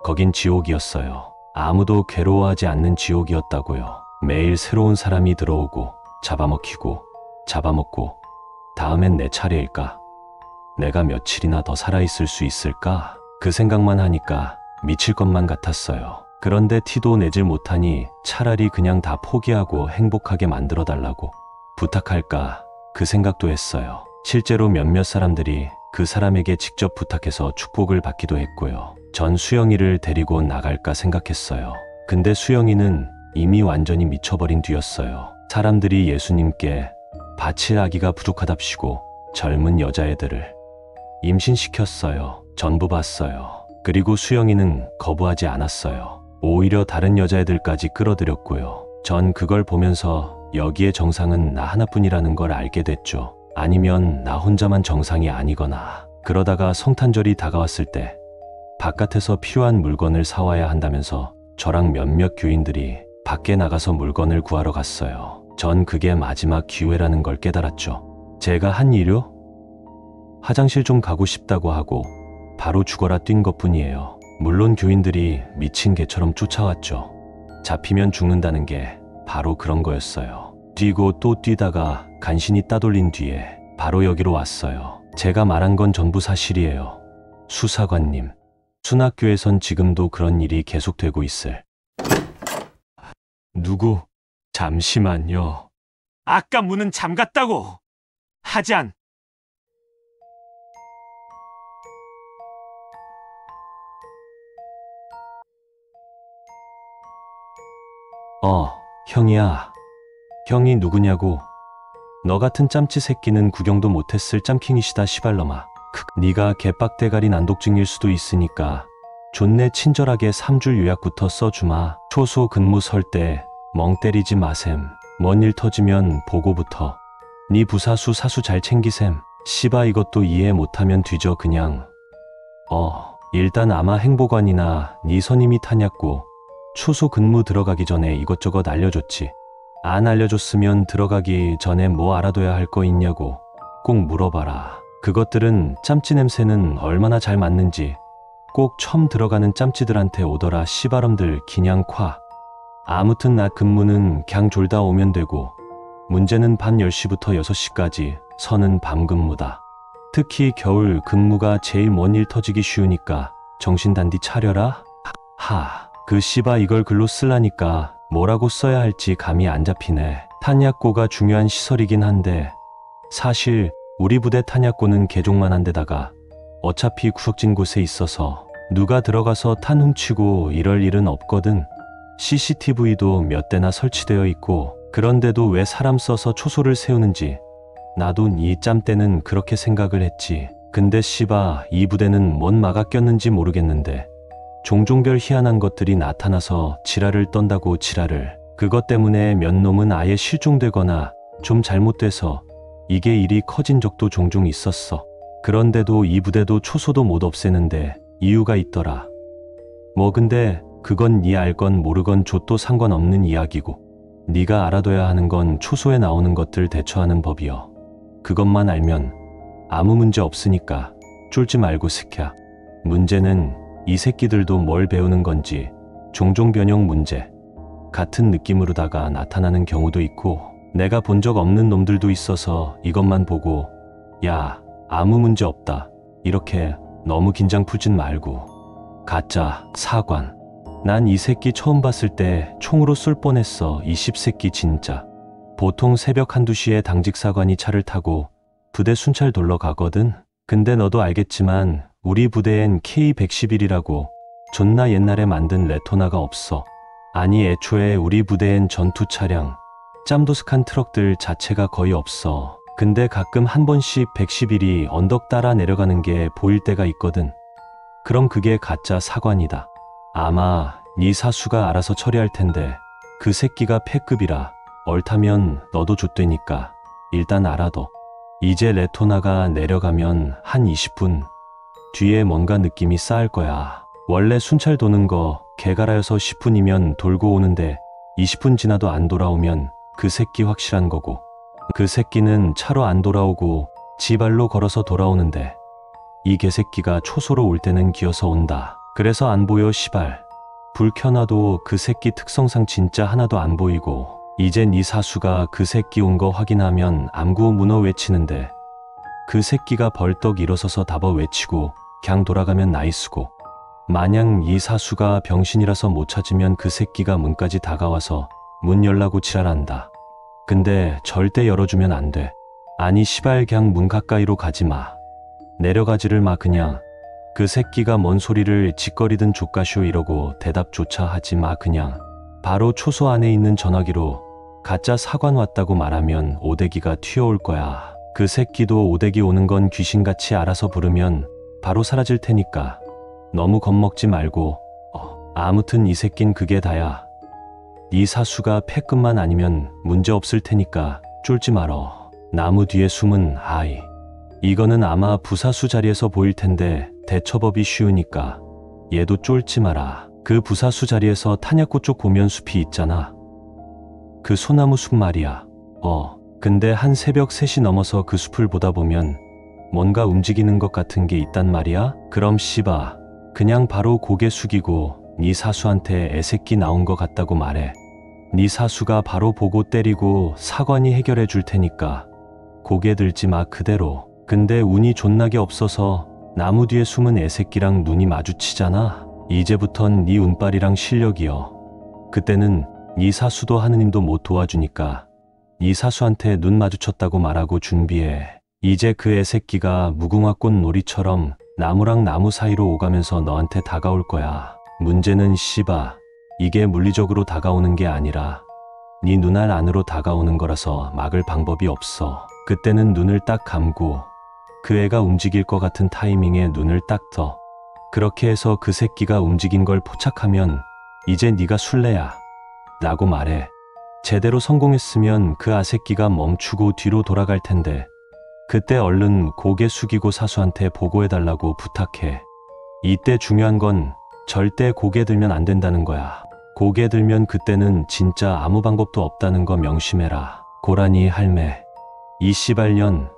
거긴 지옥이었어요. 아무도 괴로워하지 않는 지옥이었다고요. 매일 새로운 사람이 들어오고 잡아먹히고 잡아먹고 다음엔 내 차례일까? 내가 며칠이나 더 살아있을 수 있을까? 그 생각만 하니까 미칠 것만 같았어요. 그런데 티도 내질 못하니 차라리 그냥 다 포기하고 행복하게 만들어달라고 부탁할까? 그 생각도 했어요. 실제로 몇몇 사람들이 그 사람에게 직접 부탁해서 축복을 받기도 했고요. 전 수영이를 데리고 나갈까 생각했어요. 근데 수영이는 이미 완전히 미쳐버린 뒤였어요. 사람들이 예수님께 바칠 아기가 부족하답시고 젊은 여자애들을 임신시켰어요. 전부 봤어요. 그리고 수영이는 거부하지 않았어요. 오히려 다른 여자애들까지 끌어들였고요. 전 그걸 보면서 여기에 정상은 나 하나뿐이라는 걸 알게 됐죠. 아니면 나 혼자만 정상이 아니거나 그러다가 성탄절이 다가왔을 때 바깥에서 필요한 물건을 사와야 한다면서 저랑 몇몇 교인들이 밖에 나가서 물건을 구하러 갔어요. 전 그게 마지막 기회라는 걸 깨달았죠. 제가 한 일요? 화장실 좀 가고 싶다고 하고 바로 죽어라 뛴 것뿐이에요. 물론 교인들이 미친 개처럼 쫓아왔죠. 잡히면 죽는다는 게 바로 그런 거였어요. 뛰고 또 뛰다가 간신히 따돌린 뒤에 바로 여기로 왔어요. 제가 말한 건 전부 사실이에요. 수사관님, 순학교에선 지금도 그런 일이 계속되고 있을. 누구? 잠시만요. 아까 문은 잠갔다고! 하잔! 형이야. 형이 누구냐고. 너 같은 짬찌 새끼는 구경도 못했을 짬킹이시다 시발놈아. 네가 개빡대가리 난독증일 수도 있으니까 존내 친절하게 3줄 요약부터 써주마. 초소 근무 설 때 멍 때리지 마셈. 뭔 일 터지면 보고부터. 네 부사수 사수 잘 챙기셈. 씨바 이것도 이해 못하면 뒤져 그냥. 일단 아마 행보관이나 네 선임이 타냐고 초소 근무 들어가기 전에 이것저것 알려줬지. 안 알려줬으면 들어가기 전에 뭐 알아둬야 할 거 있냐고 꼭 물어봐라. 그것들은 짬찌 냄새는 얼마나 잘 맡는지 꼭 처음 들어가는 짬찌들한테 오더라 씨바람들 기냥 콱. 아무튼 나 근무는 갱 졸다 오면 되고 문제는 밤 10시부터 6시까지 서는 밤 근무다. 특히 겨울 근무가 제일 뭔 일 터지기 쉬우니까 정신 단디 차려라. 그 씨바 이걸 글로 쓰라니까 뭐라고 써야 할지 감이 안 잡히네. 탄약고가 중요한 시설이긴 한데 사실 우리 부대 탄약고는 개종만 한 데다가 어차피 구석진 곳에 있어서 누가 들어가서 탄 훔치고 이럴 일은 없거든. CCTV도 몇 대나 설치되어 있고 그런데도 왜 사람 써서 초소를 세우는지 나도 이 짬때는 그렇게 생각을 했지. 근데 씨바 이 부대는 뭔 마가 꼈는지 모르겠는데 종종 별 희한한 것들이 나타나서 지랄을 떤다고 지랄을. 그것 때문에 몇 놈은 아예 실종되거나 좀 잘못돼서 이게 일이 커진 적도 종종 있었어. 그런데도 이 부대도 초소도 못 없애는데 이유가 있더라. 뭐 근데 그건 네 알건 모르건 좆도 상관없는 이야기고 네가 알아둬야 하는 건 초소에 나오는 것들 대처하는 법이여. 그것만 알면 아무 문제 없으니까 쫄지 말고 스캬. 문제는 이 새끼들도 뭘 배우는 건지 종종 변형 문제, 같은 느낌으로다가 나타나는 경우도 있고 내가 본 적 없는 놈들도 있어서 이것만 보고 야, 아무 문제 없다. 이렇게 너무 긴장 풀진 말고. 가짜 사관. 난 이 새끼 처음 봤을 때 총으로 쏠 뻔했어. 이 씹새끼 진짜. 보통 새벽 한두 시에 당직 사관이 차를 타고 부대 순찰 돌러 가거든. 근데 너도 알겠지만 우리 부대엔 K-111이라고 존나 옛날에 만든 레토나가 없어. 아니 애초에 우리 부대엔 전투 차량, 짬도스칸 트럭들 자체가 거의 없어. 근데 가끔 한 번씩 111이 언덕 따라 내려가는 게 보일 때가 있거든. 그럼 그게 가짜 사관이다. 아마 네 사수가 알아서 처리할 텐데 그 새끼가 패급이라 얼타면 너도 좆되니까 일단 알아둬. 이제 레토나가 내려가면 한 20분 뒤에 뭔가 느낌이 쌓일 거야. 원래 순찰 도는 거 개갈아여서 10분이면 돌고 오는데 20분 지나도 안 돌아오면 그 새끼 확실한 거고, 그 새끼는 차로 안 돌아오고 지 발로 걸어서 돌아오는데 이 개새끼가 초소로 올 때는 기어서 온다. 그래서 안 보여 시발. 불 켜놔도 그 새끼 특성상 진짜 하나도 안 보이고 이젠 이 사수가 그 새끼 온 거 확인하면 암구 문어 외치는데 그 새끼가 벌떡 일어서서 답어 외치고 그냥 돌아가면 나이스고, 만약 이 사수가 병신이라서 못 찾으면 그 새끼가 문까지 다가와서 문 열라고 지랄한다. 근데 절대 열어주면 안 돼. 아니 시발 그냥 문 가까이로 가지 마. 내려가지를 마 그냥. 그 새끼가 뭔 소리를 짓거리든 족가쇼 이러고 대답조차 하지 마 그냥. 바로 초소 안에 있는 전화기로 가짜 사관 왔다고 말하면 오대기가 튀어올 거야. 그 새끼도 오대기 오는 건 귀신같이 알아서 부르면 바로 사라질 테니까 너무 겁먹지 말고. 아무튼 이 새낀 그게 다야. 네 사수가 패급만 아니면 문제 없을 테니까 쫄지 말어. 나무 뒤에 숨은 아이. 이거는 아마 부사수 자리에서 보일 텐데 대처법이 쉬우니까 얘도 쫄지 마라. 그 부사수 자리에서 탄약고 쪽 보면 숲이 있잖아. 그 소나무 숲 말이야. 근데 한 새벽 3시 넘어서 그 숲을 보다 보면 뭔가 움직이는 것 같은 게 있단 말이야. 그럼 씨바 그냥 바로 고개 숙이고 네 사수한테 애새끼 나온 것 같다고 말해. 네 사수가 바로 보고 때리고 사관이 해결해 줄 테니까 고개 들지 마 그대로. 근데 운이 존나게 없어서 나무 뒤에 숨은 애새끼랑 눈이 마주치잖아. 이제부턴 네 운빨이랑 실력이여. 그때는 네 사수도 하느님도 못 도와주니까 네 사수한테 눈 마주쳤다고 말하고 준비해. 이제 그 애새끼가 무궁화꽃 놀이처럼 나무랑 나무 사이로 오가면서 너한테 다가올 거야. 문제는 씨바 이게 물리적으로 다가오는 게 아니라 네 눈알 안으로 다가오는 거라서 막을 방법이 없어. 그때는 눈을 딱 감고 그 애가 움직일 것 같은 타이밍에 눈을 딱 떠. 그렇게 해서 그 새끼가 움직인 걸 포착하면 이제 네가 술래야 라고 말해. 제대로 성공했으면 그 아새끼가 멈추고 뒤로 돌아갈 텐데 그때 얼른 고개 숙이고 사수한테 보고해달라고 부탁해. 이때 중요한 건 절대 고개 들면 안 된다는 거야. 고개 들면 그때는 진짜 아무 방법도 없다는 거 명심해라. 고라니 할매. 이 씨발년.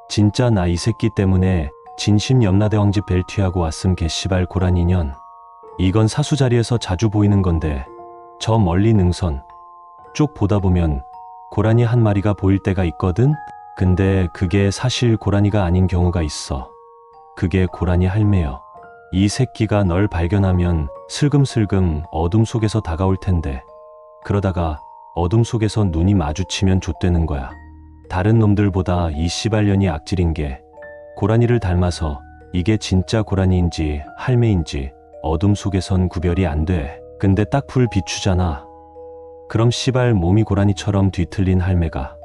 진짜 나 이 새끼 때문에 진심 염라대 왕집 벨튀하고 왔음 개씨발 고라니년. 이건 사수 자리에서 자주 보이는 건데 저 멀리 능선 쪽 보다 보면 고라니 한 마리가 보일 때가 있거든? 근데 그게 사실 고라니가 아닌 경우가 있어. 그게 고라니 할매여. 이 새끼가 널 발견하면 슬금슬금 어둠 속에서 다가올 텐데 그러다가 어둠 속에서 눈이 마주치면 좆되는 거야. 다른 놈들보다 이 씨발년이 악질인 게 고라니를 닮아서 이게 진짜 고라니인지 할매인지 어둠 속에선 구별이 안 돼. 근데 딱 불 비추잖아. 그럼 씨발 몸이 고라니처럼 뒤틀린 할매가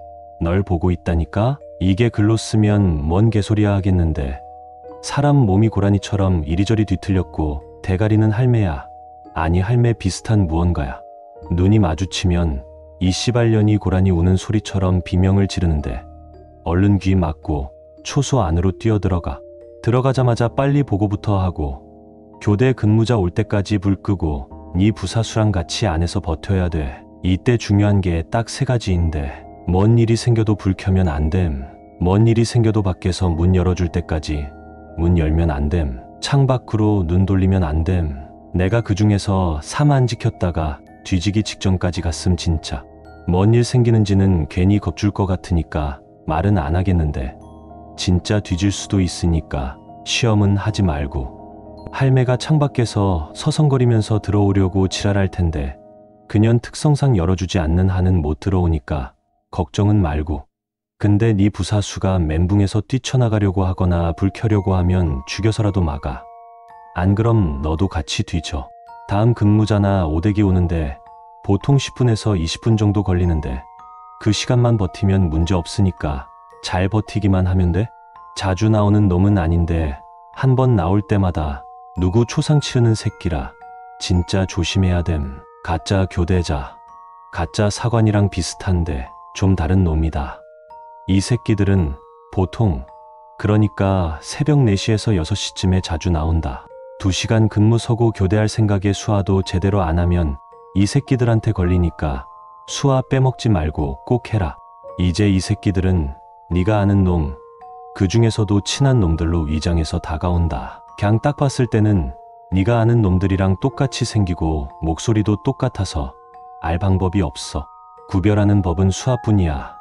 널 보고 있다니까? 이게 글로 쓰면 뭔 개소리야 하겠는데 사람 몸이 고라니처럼 이리저리 뒤틀렸고 대가리는 할매야. 아니 할매 비슷한 무언가야. 눈이 마주치면 이 씨발년이 고라니 우는 소리처럼 비명을 지르는데 얼른 귀 막고 초소 안으로 뛰어들어가. 들어가자마자 빨리 보고부터 하고 교대 근무자 올 때까지 불 끄고 네 부사수랑 같이 안에서 버텨야 돼. 이때 중요한 게 딱 3가지인데 뭔 일이 생겨도 불 켜면 안 됨. 뭔 일이 생겨도 밖에서 문 열어줄 때까지 문 열면 안 됨. 창 밖으로 눈 돌리면 안 됨. 내가 그 중에서 3 안 지켰다가 뒤지기 직전까지 갔음 진짜. 뭔 일 생기는지는 괜히 겁줄 것 같으니까 말은 안 하겠는데 진짜 뒤질 수도 있으니까 시험은 하지 말고. 할매가 창밖에서 서성거리면서 들어오려고 지랄할 텐데 그년 특성상 열어주지 않는 한은 못 들어오니까 걱정은 말고. 근데 네 부사수가 멘붕에서 뛰쳐나가려고 하거나 불 켜려고 하면 죽여서라도 막아. 안 그럼 너도 같이 뒤져. 다음 근무자나 오대기 오는데 보통 10분에서 20분 정도 걸리는데 그 시간만 버티면 문제 없으니까 잘 버티기만 하면 돼. 자주 나오는 놈은 아닌데 한 번 나올 때마다 누구 초상 치르는 새끼라 진짜 조심해야 됨. 가짜 교대자, 가짜 사관이랑 비슷한데 좀 다른 놈이다. 이 새끼들은 보통 그러니까 새벽 4시에서 6시쯤에 자주 나온다. 2시간 근무 서고 교대할 생각에 수화도 제대로 안 하면 이 새끼들한테 걸리니까 수화 빼먹지 말고 꼭 해라. 이제 이 새끼들은 네가 아는 놈, 그 중에서도 친한 놈들로 위장해서 다가온다. 그냥 딱 봤을 때는 네가 아는 놈들이랑 똑같이 생기고 목소리도 똑같아서 알 방법이 없어. 구별하는 법은 수화뿐이야.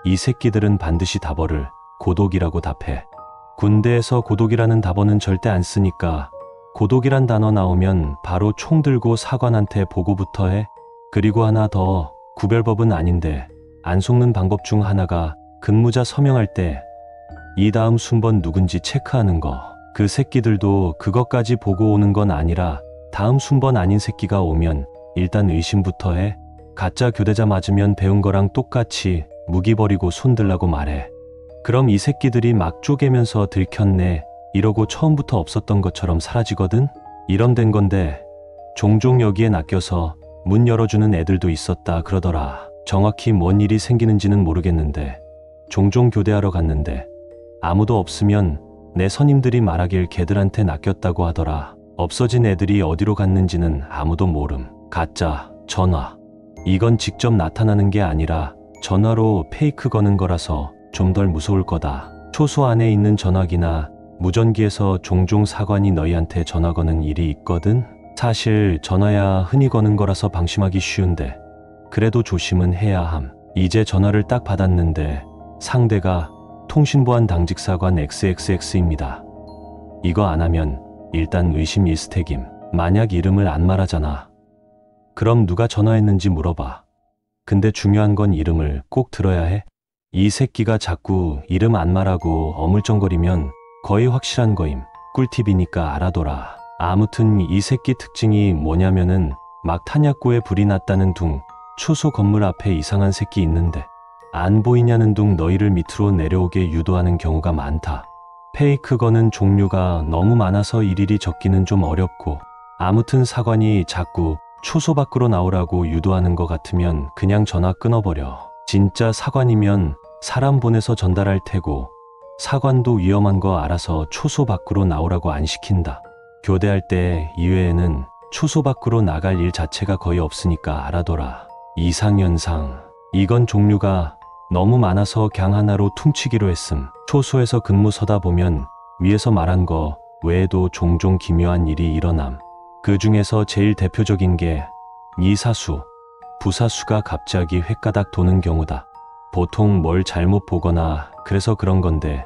이 새끼들은 반드시 답어를 고독이라고 답해. 군대에서 고독이라는 답어는 절대 안 쓰니까 고독이란 단어 나오면 바로 총 들고 사관한테 보고부터 해. 그리고 하나 더, 구별법은 아닌데 안 속는 방법 중 하나가 근무자 서명할 때 이 다음 순번 누군지 체크하는 거. 그 새끼들도 그것까지 보고 오는 건 아니라 다음 순번 아닌 새끼가 오면 일단 의심부터 해. 가짜 교대자 맞으면 배운 거랑 똑같이 무기 버리고 손 들라고 말해. 그럼 이 새끼들이 막 쪼개면서 들켰네 이러고 처음부터 없었던 것처럼 사라지거든. 이럼 된 건데 종종 여기에 낚여서 문 열어주는 애들도 있었다 그러더라. 정확히 뭔 일이 생기는지는 모르겠는데 종종 교대하러 갔는데 아무도 없으면 내 선임들이 말하길 걔들한테 낚였다고 하더라. 없어진 애들이 어디로 갔는지는 아무도 모름. 가짜 전화. 이건 직접 나타나는 게 아니라 전화로 페이크 거는 거라서 좀 덜 무서울 거다. 초소 안에 있는 전화기나 무전기에서 종종 사관이 너희한테 전화 거는 일이 있거든. 사실 전화야 흔히 거는 거라서 방심하기 쉬운데 그래도 조심은 해야 함. 이제 전화를 딱 받았는데 상대가 통신보안 당직 사관 XXX입니다. 이거 안 하면 일단 의심 1스택임. 만약 이름을 안 말하잖아. 그럼 누가 전화했는지 물어봐. 근데 중요한 건 이름을 꼭 들어야 해. 이 새끼가 자꾸 이름 안 말하고 어물쩡거리면 거의 확실한 거임. 꿀팁이니까 알아둬라. 아무튼 이 새끼 특징이 뭐냐면은 막 탄약고에 불이 났다는 둥, 초소 건물 앞에 이상한 새끼 있는데 안 보이냐는 둥 너희를 밑으로 내려오게 유도하는 경우가 많다. 페이크 거는 종류가 너무 많아서 일일이 적기는 좀 어렵고 아무튼 사관이 자꾸 초소 밖으로 나오라고 유도하는 것 같으면 그냥 전화 끊어버려. 진짜 사관이면 사람 보내서 전달할 테고 사관도 위험한 거 알아서 초소 밖으로 나오라고 안 시킨다. 교대할 때 이외에는 초소 밖으로 나갈 일 자체가 거의 없으니까 알아둬라. 이상현상. 이건 종류가 너무 많아서 강 하나로 퉁치기로 했음. 초소에서 근무 서다 보면 위에서 말한 거 외에도 종종 기묘한 일이 일어남. 그 중에서 제일 대표적인 게 이사수, 부사수가 갑자기 횟가닥 도는 경우다. 보통 뭘 잘못 보거나 그래서 그런 건데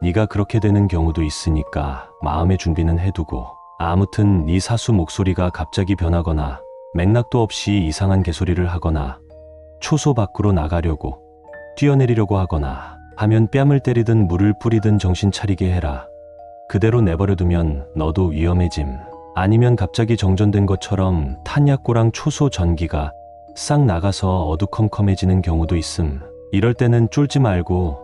네가 그렇게 되는 경우도 있으니까 마음의 준비는 해두고. 아무튼 네 사수 목소리가 갑자기 변하거나 맥락도 없이 이상한 개소리를 하거나 초소 밖으로 나가려고 뛰어내리려고 하거나 하면 뺨을 때리든 물을 뿌리든 정신 차리게 해라. 그대로 내버려두면 너도 위험해짐. 아니면 갑자기 정전된 것처럼 탄약고랑 초소 전기가 싹 나가서 어두컴컴해지는 경우도 있음. 이럴 때는 쫄지 말고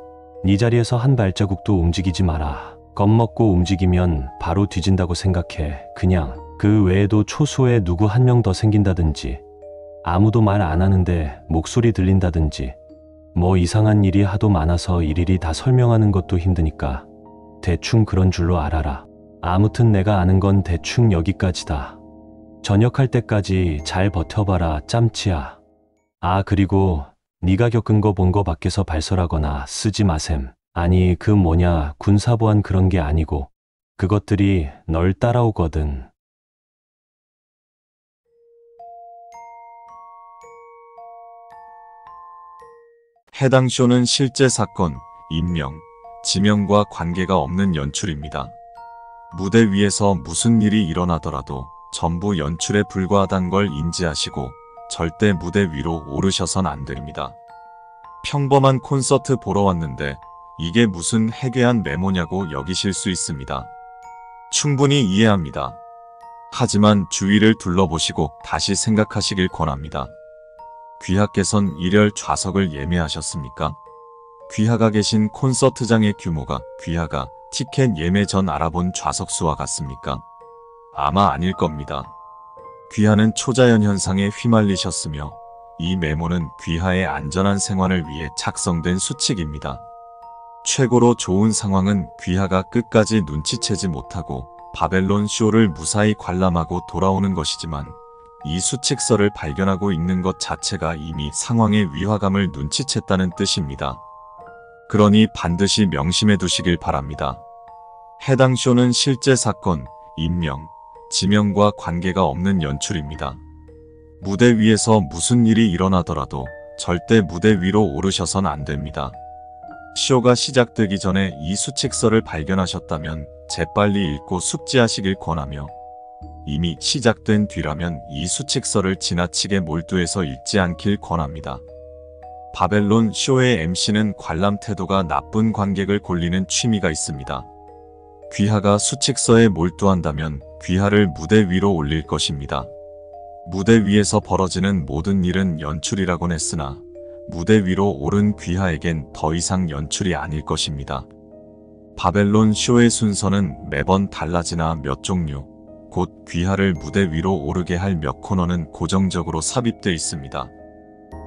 네 자리에서 한 발자국도 움직이지 마라. 겁먹고 움직이면 바로 뒤진다고 생각해. 그냥 그 외에도 초소에 누구 한 명 더 생긴다든지 아무도 말 안 하는데 목소리 들린다든지 뭐 이상한 일이 하도 많아서 일일이 다 설명하는 것도 힘드니까 대충 그런 줄로 알아라. 아무튼 내가 아는 건 대충 여기까지다. 전역할 때까지 잘 버텨봐라 짬치야. 아 그리고 네가 겪은 거 본 거 밖에서 발설하거나 쓰지 마셈. 아니 그 뭐냐 군사보안 그런 게 아니고 그것들이 널 따라오거든. 해당 쇼는 실제 사건, 인명, 지명과 관계가 없는 연출입니다. 무대 위에서 무슨 일이 일어나더라도 전부 연출에 불과하다는 걸 인지하시고 절대 무대 위로 오르셔선 안 됩니다. 평범한 콘서트 보러 왔는데 이게 무슨 해괴한 메모냐고 여기실 수 있습니다. 충분히 이해합니다. 하지만 주위를 둘러보시고 다시 생각하시길 권합니다. 귀하께선 일열 좌석을 예매하셨습니까? 귀하가 계신 콘서트장의 규모가 귀하가 티켓 예매 전 알아본 좌석수와 같습니까? 아마 아닐 겁니다. 귀하는 초자연 현상에 휘말리셨으며 이 메모는 귀하의 안전한 생활을 위해 작성된 수칙입니다. 최고로 좋은 상황은 귀하가 끝까지 눈치채지 못하고 바벨론 쇼를 무사히 관람하고 돌아오는 것이지만 이 수칙서를 발견하고 읽는 것 자체가 이미 상황의 위화감을 눈치챘다는 뜻입니다. 그러니 반드시 명심해 두시길 바랍니다. 해당 쇼는 실제 사건, 인명, 지명과 관계가 없는 연출입니다. 무대 위에서 무슨 일이 일어나더라도 절대 무대 위로 오르셔선 안 됩니다. 쇼가 시작되기 전에 이 수칙서를 발견하셨다면 재빨리 읽고 숙지하시길 권하며 이미 시작된 뒤라면 이 수칙서를 지나치게 몰두해서 읽지 않길 권합니다. 바벨론 쇼의 MC는 관람 태도가 나쁜 관객을 골리는 취미가 있습니다. 귀하가 수칙서에 몰두한다면 귀하를 무대 위로 올릴 것입니다. 무대 위에서 벌어지는 모든 일은 연출이라곤 했으나 무대 위로 오른 귀하에겐 더 이상 연출이 아닐 것입니다. 바벨론 쇼의 순서는 매번 달라지나 몇 종류, 곧 귀하를 무대 위로 오르게 할 몇 코너는 고정적으로 삽입되어 있습니다.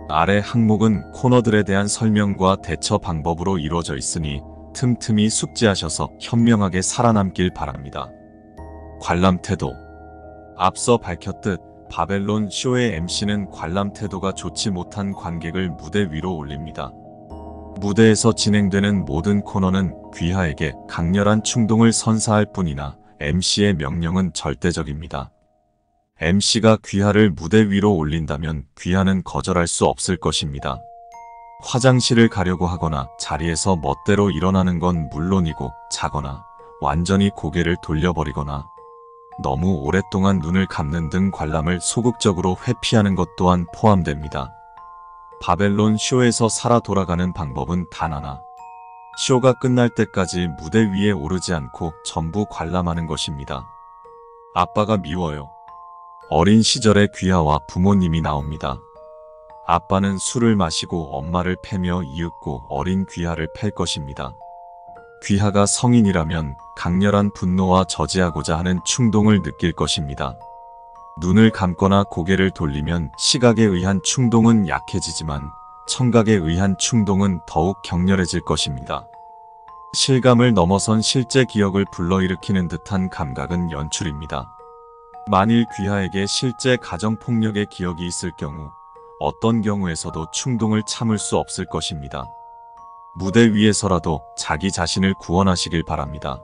아래 항목은 코너들에 대한 설명과 대처 방법으로 이루어져 있으니 틈틈이 숙지하셔서 현명하게 살아남길 바랍니다. 관람 태도. 앞서 밝혔듯 바벨론 쇼의 MC는 관람 태도가 좋지 못한 관객을 무대 위로 올립니다. 무대에서 진행되는 모든 코너는 귀하에게 강렬한 충동을 선사할 뿐이나 MC의 명령은 절대적입니다. MC가 귀하를 무대 위로 올린다면 귀하는 거절할 수 없을 것입니다. 화장실을 가려고 하거나 자리에서 멋대로 일어나는 건 물론이고 자거나 완전히 고개를 돌려버리거나 너무 오랫동안 눈을 감는 등 관람을 소극적으로 회피하는 것 또한 포함됩니다. 바벨론 쇼에서 살아 돌아가는 방법은 단 하나. 쇼가 끝날 때까지 무대 위에 오르지 않고 전부 관람하는 것입니다. 아빠가 미워요. 어린 시절의 귀하와 부모님이 나옵니다. 아빠는 술을 마시고 엄마를 패며 이윽고 어린 귀하를 팰 것입니다. 귀하가 성인이라면 강렬한 분노와 저지하고자 하는 충동을 느낄 것입니다. 눈을 감거나 고개를 돌리면 시각에 의한 충동은 약해지지만 청각에 의한 충동은 더욱 격렬해질 것입니다. 실감을 넘어선 실제 기억을 불러일으키는 듯한 감각은 연출입니다. 만일 귀하에게 실제 가정폭력의 기억이 있을 경우 어떤 경우에서도 충동을 참을 수 없을 것입니다. 무대 위에서라도 자기 자신을 구원하시길 바랍니다.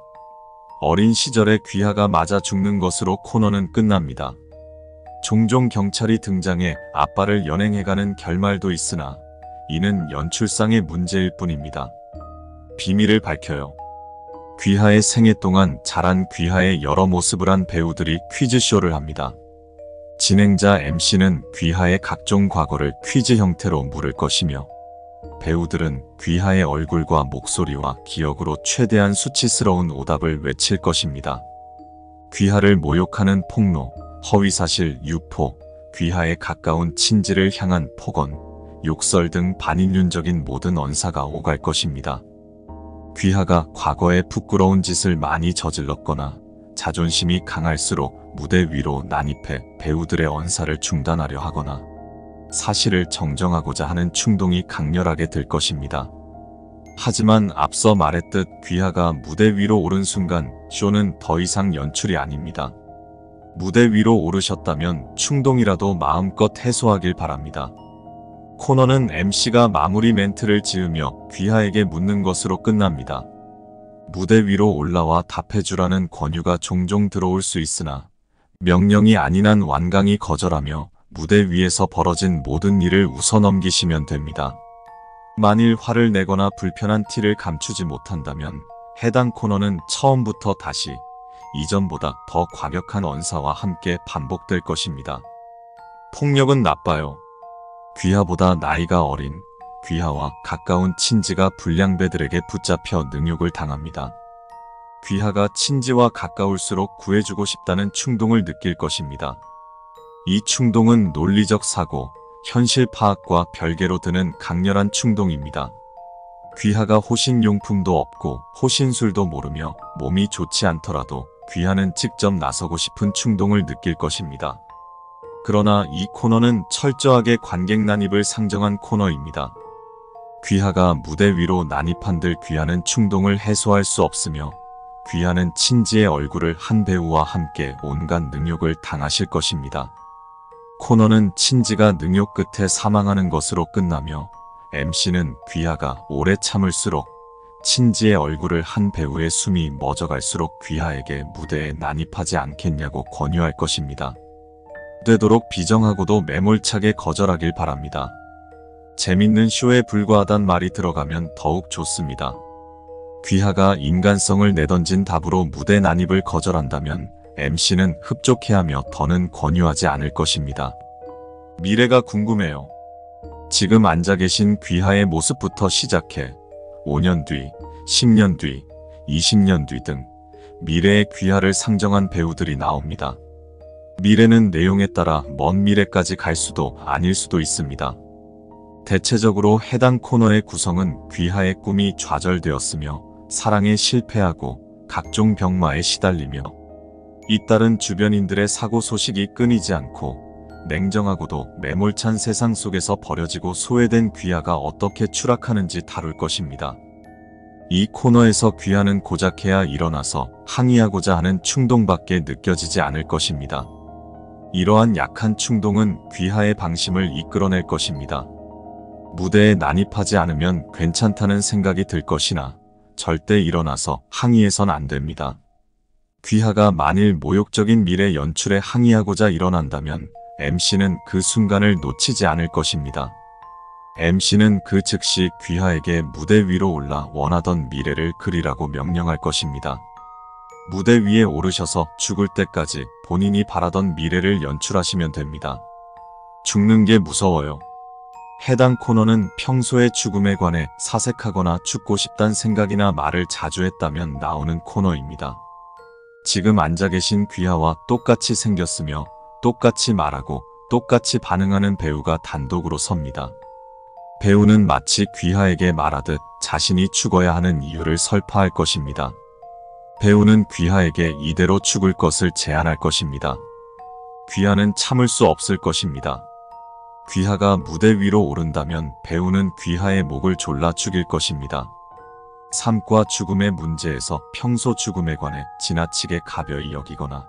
어린 시절에 귀하가 맞아 죽는 것으로 코너는 끝납니다. 종종 경찰이 등장해 아빠를 연행해가는 결말도 있으나 이는 연출상의 문제일 뿐입니다. 비밀을 밝혀요. 귀하의 생애 동안 자란 귀하의 여러 모습을 한 배우들이 퀴즈쇼를 합니다. 진행자 MC는 귀하의 각종 과거를 퀴즈 형태로 물을 것이며 배우들은 귀하의 얼굴과 목소리와 기억으로 최대한 수치스러운 오답을 외칠 것입니다. 귀하를 모욕하는 폭로, 허위사실 유포, 귀하에 가까운 친지를 향한 폭언, 욕설 등 반인륜적인 모든 언사가 오갈 것입니다. 귀하가 과거에 부끄러운 짓을 많이 저질렀거나 자존심이 강할수록 무대 위로 난입해 배우들의 언사를 중단하려 하거나 사실을 정정하고자 하는 충동이 강렬하게 될 것입니다. 하지만 앞서 말했듯 귀하가 무대 위로 오른 순간 쇼는 더 이상 연출이 아닙니다. 무대 위로 오르셨다면 충동이라도 마음껏 해소하길 바랍니다. 코너는 MC가 마무리 멘트를 지으며 귀하에게 묻는 것으로 끝납니다. 무대 위로 올라와 답해주라는 권유가 종종 들어올 수 있으나 명령이 아닌 한 완강히 거절하며 무대 위에서 벌어진 모든 일을 웃어넘기시면 됩니다. 만일 화를 내거나 불편한 티를 감추지 못한다면 해당 코너는 처음부터 다시 이전보다 더 과격한 언사와 함께 반복될 것입니다. 폭력은 나빠요. 귀하보다 나이가 어린 귀하와 가까운 친지가 불량배들에게 붙잡혀 능욕을 당합니다. 귀하가 친지와 가까울수록 구해주고 싶다는 충동을 느낄 것입니다. 이 충동은 논리적 사고, 현실 파악과 별개로 드는 강렬한 충동입니다. 귀하가 호신용품도 없고 호신술도 모르며 몸이 좋지 않더라도 귀하는 직접 나서고 싶은 충동을 느낄 것입니다. 그러나 이 코너는 철저하게 관객 난입을 상정한 코너입니다. 귀하가 무대 위로 난입한들 귀하는 충동을 해소할 수 없으며 귀하는 친지의 얼굴을 한 배우와 함께 온갖 능욕을 당하실 것입니다. 코너는 친지가 능욕 끝에 사망하는 것으로 끝나며 MC는 귀하가 오래 참을수록 친지의 얼굴을 한 배우의 숨이 멎어갈수록 귀하에게 무대에 난입하지 않겠냐고 권유할 것입니다. 되도록 비정하고도 매몰차게 거절하길 바랍니다. 재밌는 쇼에 불과하단 말이 들어가면 더욱 좋습니다. 귀하가 인간성을 내던진 답으로 무대 난입을 거절한다면 MC는 흡족해하며 더는 권유하지 않을 것입니다. 미래가 궁금해요. 지금 앉아 계신 귀하의 모습부터 시작해 5년 뒤, 10년 뒤, 20년 뒤 등 미래의 귀하를 상정한 배우들이 나옵니다. 미래는 내용에 따라 먼 미래까지 갈 수도 아닐 수도 있습니다. 대체적으로 해당 코너의 구성은 귀하의 꿈이 좌절되었으며 사랑에 실패하고 각종 병마에 시달리며 잇따른 주변인들의 사고 소식이 끊이지 않고 냉정하고도 매몰찬 세상 속에서 버려지고 소외된 귀하가 어떻게 추락하는지 다룰 것입니다. 이 코너에서 귀하는 고작 해야 일어나서 항의하고자 하는 충동밖에 느껴지지 않을 것입니다. 이러한 약한 충동은 귀하의 방심을 이끌어낼 것입니다. 무대에 난입하지 않으면 괜찮다는 생각이 들 것이나 절대 일어나서 항의해선 안 됩니다. 귀하가 만일 모욕적인 미래 연출에 항의하고자 일어난다면 MC는 그 순간을 놓치지 않을 것입니다. MC는 그 즉시 귀하에게 무대 위로 올라 원하던 미래를 그리라고 명령할 것입니다. 무대 위에 오르셔서 죽을 때까지 본인이 바라던 미래를 연출하시면 됩니다. 죽는 게 무서워요. 해당 코너는 평소에 죽음에 관해 사색하거나 죽고 싶단 생각이나 말을 자주 했다면 나오는 코너입니다. 지금 앉아 계신 귀하와 똑같이 생겼으며 똑같이 말하고 똑같이 반응하는 배우가 단독으로 섭니다. 배우는 마치 귀하에게 말하듯 자신이 죽어야 하는 이유를 설파할 것입니다. 배우는 귀하에게 이대로 죽을 것을 제안할 것입니다. 귀하는 참을 수 없을 것입니다. 귀하가 무대 위로 오른다면 배우는 귀하의 목을 졸라 죽일 것입니다. 삶과 죽음의 문제에서 평소 죽음에 관해 지나치게 가벼이 여기거나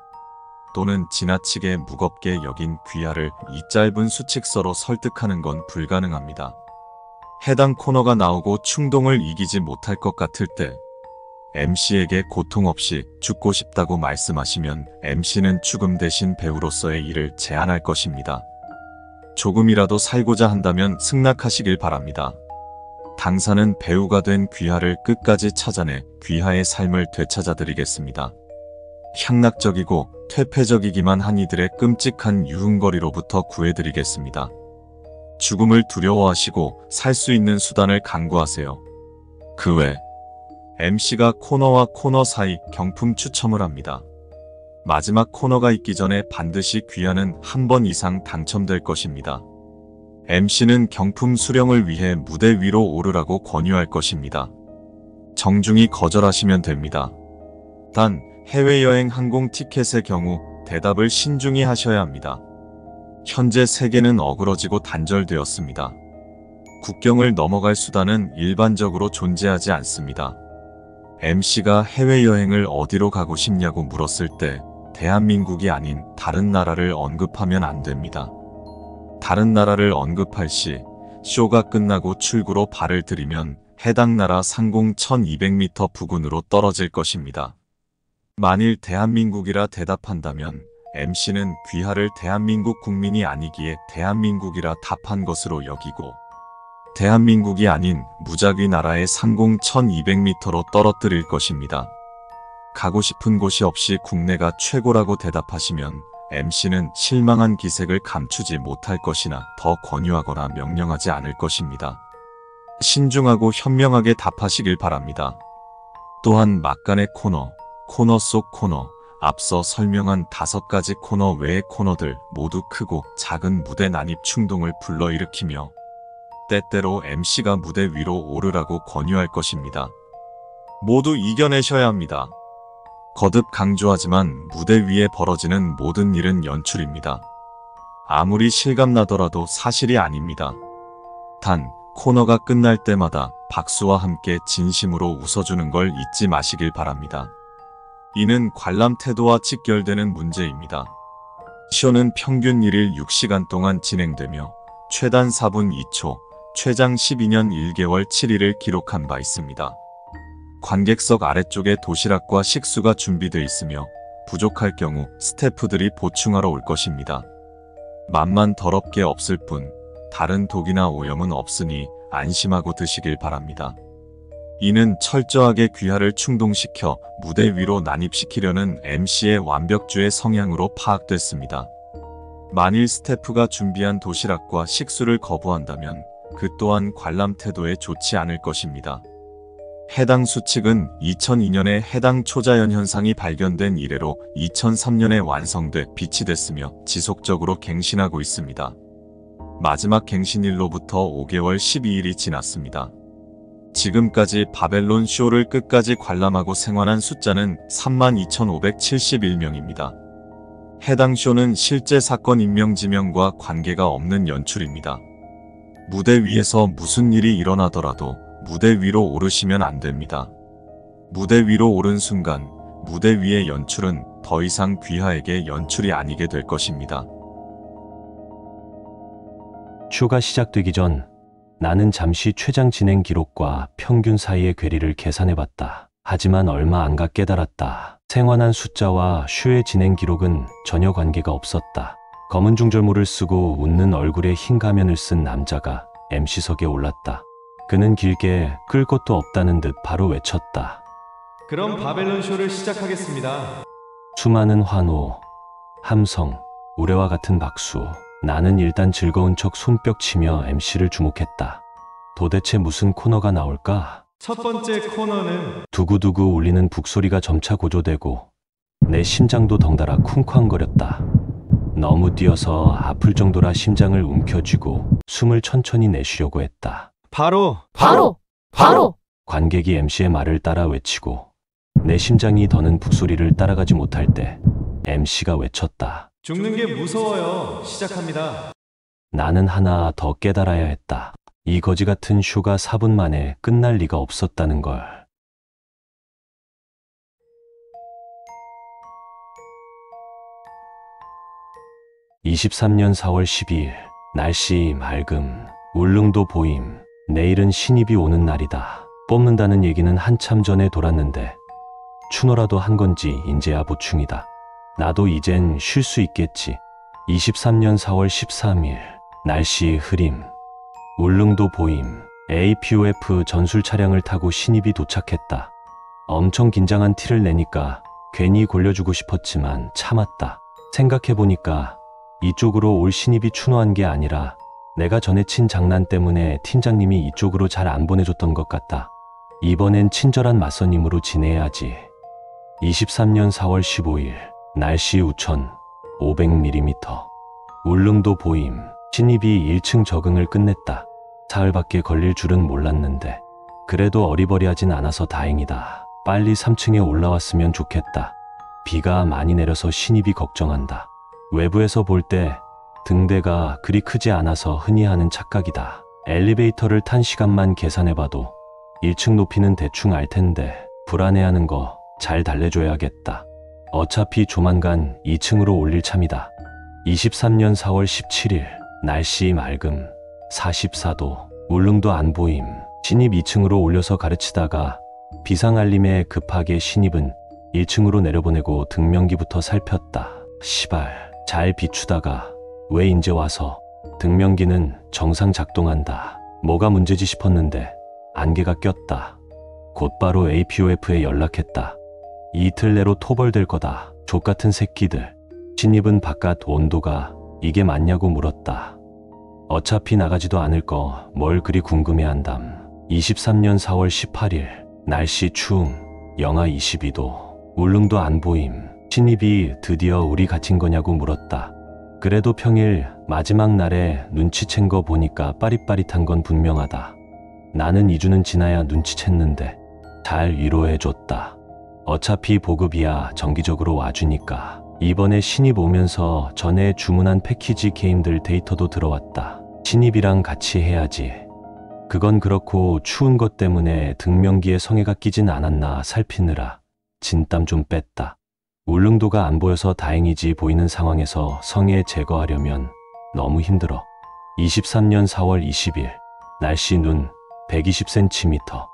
또는 지나치게 무겁게 여긴 귀하를 이 짧은 수칙서로 설득하는 건 불가능합니다. 해당 코너가 나오고 충동을 이기지 못할 것 같을 때 MC에게 고통 없이 죽고 싶다고 말씀하시면 MC는 죽음 대신 배우로서의 일을 제안할 것입니다. 조금이라도 살고자 한다면 승낙하시길 바랍니다. 당사는 배우가 된 귀하를 끝까지 찾아내 귀하의 삶을 되찾아드리겠습니다. 향락적이고 퇴폐적이기만 한 이들의 끔찍한 유흥거리로부터 구해드리겠습니다. 죽음을 두려워하시고 살 수 있는 수단을 강구하세요. 그 외 MC가 코너와 코너 사이 경품 추첨을 합니다. 마지막 코너가 있기 전에 반드시 귀하는 한 번 이상 당첨될 것입니다. MC는 경품 수령을 위해 무대 위로 오르라고 권유할 것입니다. 정중히 거절하시면 됩니다. 단 해외여행 항공 티켓의 경우 대답을 신중히 하셔야 합니다. 현재 세계는 어그러지고 단절되었습니다. 국경을 넘어갈 수단은 일반적으로 존재하지 않습니다. MC가 해외여행을 어디로 가고 싶냐고 물었을 때 대한민국이 아닌 다른 나라를 언급하면 안 됩니다. 다른 나라를 언급할 시 쇼가 끝나고 출구로 발을 들이면 해당 나라 상공 1200m 부근으로 떨어질 것입니다. 만일 대한민국이라 대답한다면 MC는 귀하를 대한민국 국민이 아니기에 대한민국이라 답한 것으로 여기고 대한민국이 아닌 무작위 나라의 상공 1200m로 떨어뜨릴 것입니다. 가고 싶은 곳이 없이 국내가 최고라고 대답하시면 MC는 실망한 기색을 감추지 못할 것이나 더 권유하거나 명령하지 않을 것입니다. 신중하고 현명하게 답하시길 바랍니다. 또한 막간의 코너 속 코너, 앞서 설명한 5가지 코너 외의 코너들 모두 크고 작은 무대 난입 충동을 불러일으키며 때때로 MC가 무대 위로 오르라고 권유할 것입니다. 모두 이겨내셔야 합니다. 거듭 강조하지만 무대 위에 벌어지는 모든 일은 연출입니다. 아무리 실감나더라도 사실이 아닙니다. 단, 코너가 끝날 때마다 박수와 함께 진심으로 웃어주는 걸 잊지 마시길 바랍니다. 이는 관람 태도와 직결되는 문제입니다. 쇼는 평균 1일 6시간 동안 진행되며 최단 4분 2초, 최장 12년 1개월 7일을 기록한 바 있습니다. 관객석 아래쪽에 도시락과 식수가 준비되어 있으며 부족할 경우 스태프들이 보충하러 올 것입니다. 맛만 더럽게 없을 뿐 다른 독이나 오염은 없으니 안심하고 드시길 바랍니다. 이는 철저하게 귀하를 충동시켜 무대 위로 난입시키려는 MC의 완벽주의 성향으로 파악됐습니다. 만일 스태프가 준비한 도시락과 식수를 거부한다면 그 또한 관람 태도에 좋지 않을 것입니다. 해당 수칙은 2002년에 해당 초자연 현상이 발견된 이래로 2003년에 완성돼 비치됐으며 지속적으로 갱신하고 있습니다. 마지막 갱신일로부터 5개월 12일이 지났습니다. 지금까지 바벨론 쇼를 끝까지 관람하고 생활한 숫자는 32,571명입니다. 해당 쇼는 실제 사건 인명지명과 관계가 없는 연출입니다. 무대 위에서 무슨 일이 일어나더라도 무대 위로 오르시면 안 됩니다. 무대 위로 오른 순간 무대 위의 연출은 더 이상 귀하에게 연출이 아니게 될 것입니다. 쇼가 시작되기 전 나는 잠시 최장 진행 기록과 평균 사이의 괴리를 계산해봤다. 하지만 얼마 안 가 깨달았다. 생환한 숫자와 쇼의 진행 기록은 전혀 관계가 없었다. 검은 중절모를 쓰고 웃는 얼굴에 흰 가면을 쓴 남자가 MC석에 올랐다. 그는 길게 끌 것도 없다는 듯 바로 외쳤다. 그럼 바벨론 쇼를 시작하겠습니다. 수많은 환호, 함성, 우레와 같은 박수. 나는 일단 즐거운 척 손뼉치며 MC를 주목했다. 도대체 무슨 코너가 나올까? 첫 번째 코너는 두구두구 울리는 북소리가 점차 고조되고 내 심장도 덩달아 쿵쾅거렸다. 너무 뛰어서 아플 정도라 심장을 움켜쥐고 숨을 천천히 내쉬려고 했다. 바로 관객이 MC의 말을 따라 외치고 내 심장이 더는 북소리를 따라가지 못할 때 MC가 외쳤다. 죽는 게 무서워요. 시작합니다. 나는 하나 더 깨달아야 했다. 이 거지 같은 쇼가 4분 만에 끝날 리가 없었다는 걸. (2023년 4월 12일) 날씨 맑음, 울릉도 보임. 내일은 신입이 오는 날이다. 뽑는다는 얘기는 한참 전에 돌았는데 추노라도 한 건지 인제야 보충이다. 나도 이젠 쉴 수 있겠지. 23년 4월 13일 날씨 흐림, 울릉도 보임. APOF 전술 차량을 타고 신입이 도착했다. 엄청 긴장한 티를 내니까 괜히 골려주고 싶었지만 참았다. 생각해보니까 이쪽으로 올 신입이 추노한 게 아니라 내가 전에 친 장난 때문에 팀장님이 이쪽으로 잘 안 보내줬던 것 같다. 이번엔 친절한 맞선님으로 지내야지. 23년 4월 15일 날씨 우천 500mm, 울릉도 보임. 신입이 1층 적응을 끝냈다. 사흘밖에 걸릴 줄은 몰랐는데 그래도 어리버리하진 않아서 다행이다. 빨리 3층에 올라왔으면 좋겠다. 비가 많이 내려서 신입이 걱정한다. 외부에서 볼 때 등대가 그리 크지 않아서 흔히 하는 착각이다. 엘리베이터를 탄 시간만 계산해봐도 1층 높이는 대충 알 텐데 불안해하는 거 잘 달래줘야겠다. 어차피 조만간 2층으로 올릴 참이다. 23년 4월 17일 날씨 맑음 44도, 울릉도 안 보임. 신입 2층으로 올려서 가르치다가 비상 알림에 급하게 신입은 1층으로 내려보내고 등명기부터 살폈다. 시발, 잘 비추다가 왜 인제 와서. 등명기는 정상 작동한다. 뭐가 문제지 싶었는데 안개가 꼈다. 곧바로 APOF에 연락했다. 이틀 내로 토벌될 거다. 족같은 새끼들. 신입은 바깥 온도가 이게 맞냐고 물었다. 어차피 나가지도 않을 거 뭘 그리 궁금해한담. 23년 4월 18일 날씨 추움 영하 22도 울릉도 안 보임. 신입이 드디어 우리 갇힌 거냐고 물었다. 그래도 평일 마지막 날에 눈치챈 거 보니까 빠릿빠릿한 건 분명하다. 나는 2주는 지나야 눈치챘는데 잘 위로해줬다. 어차피 보급이야 정기적으로 와주니까. 이번에 신입 오면서 전에 주문한 패키지 게임들 데이터도 들어왔다. 신입이랑 같이 해야지. 그건 그렇고 추운 것 때문에 등명기에 성에가 끼진 않았나 살피느라 진땀 좀 뺐다. 울릉도가 안 보여서 다행이지 보이는 상황에서 성에 제거하려면 너무 힘들어. 23년 4월 20일 날씨 눈 120cm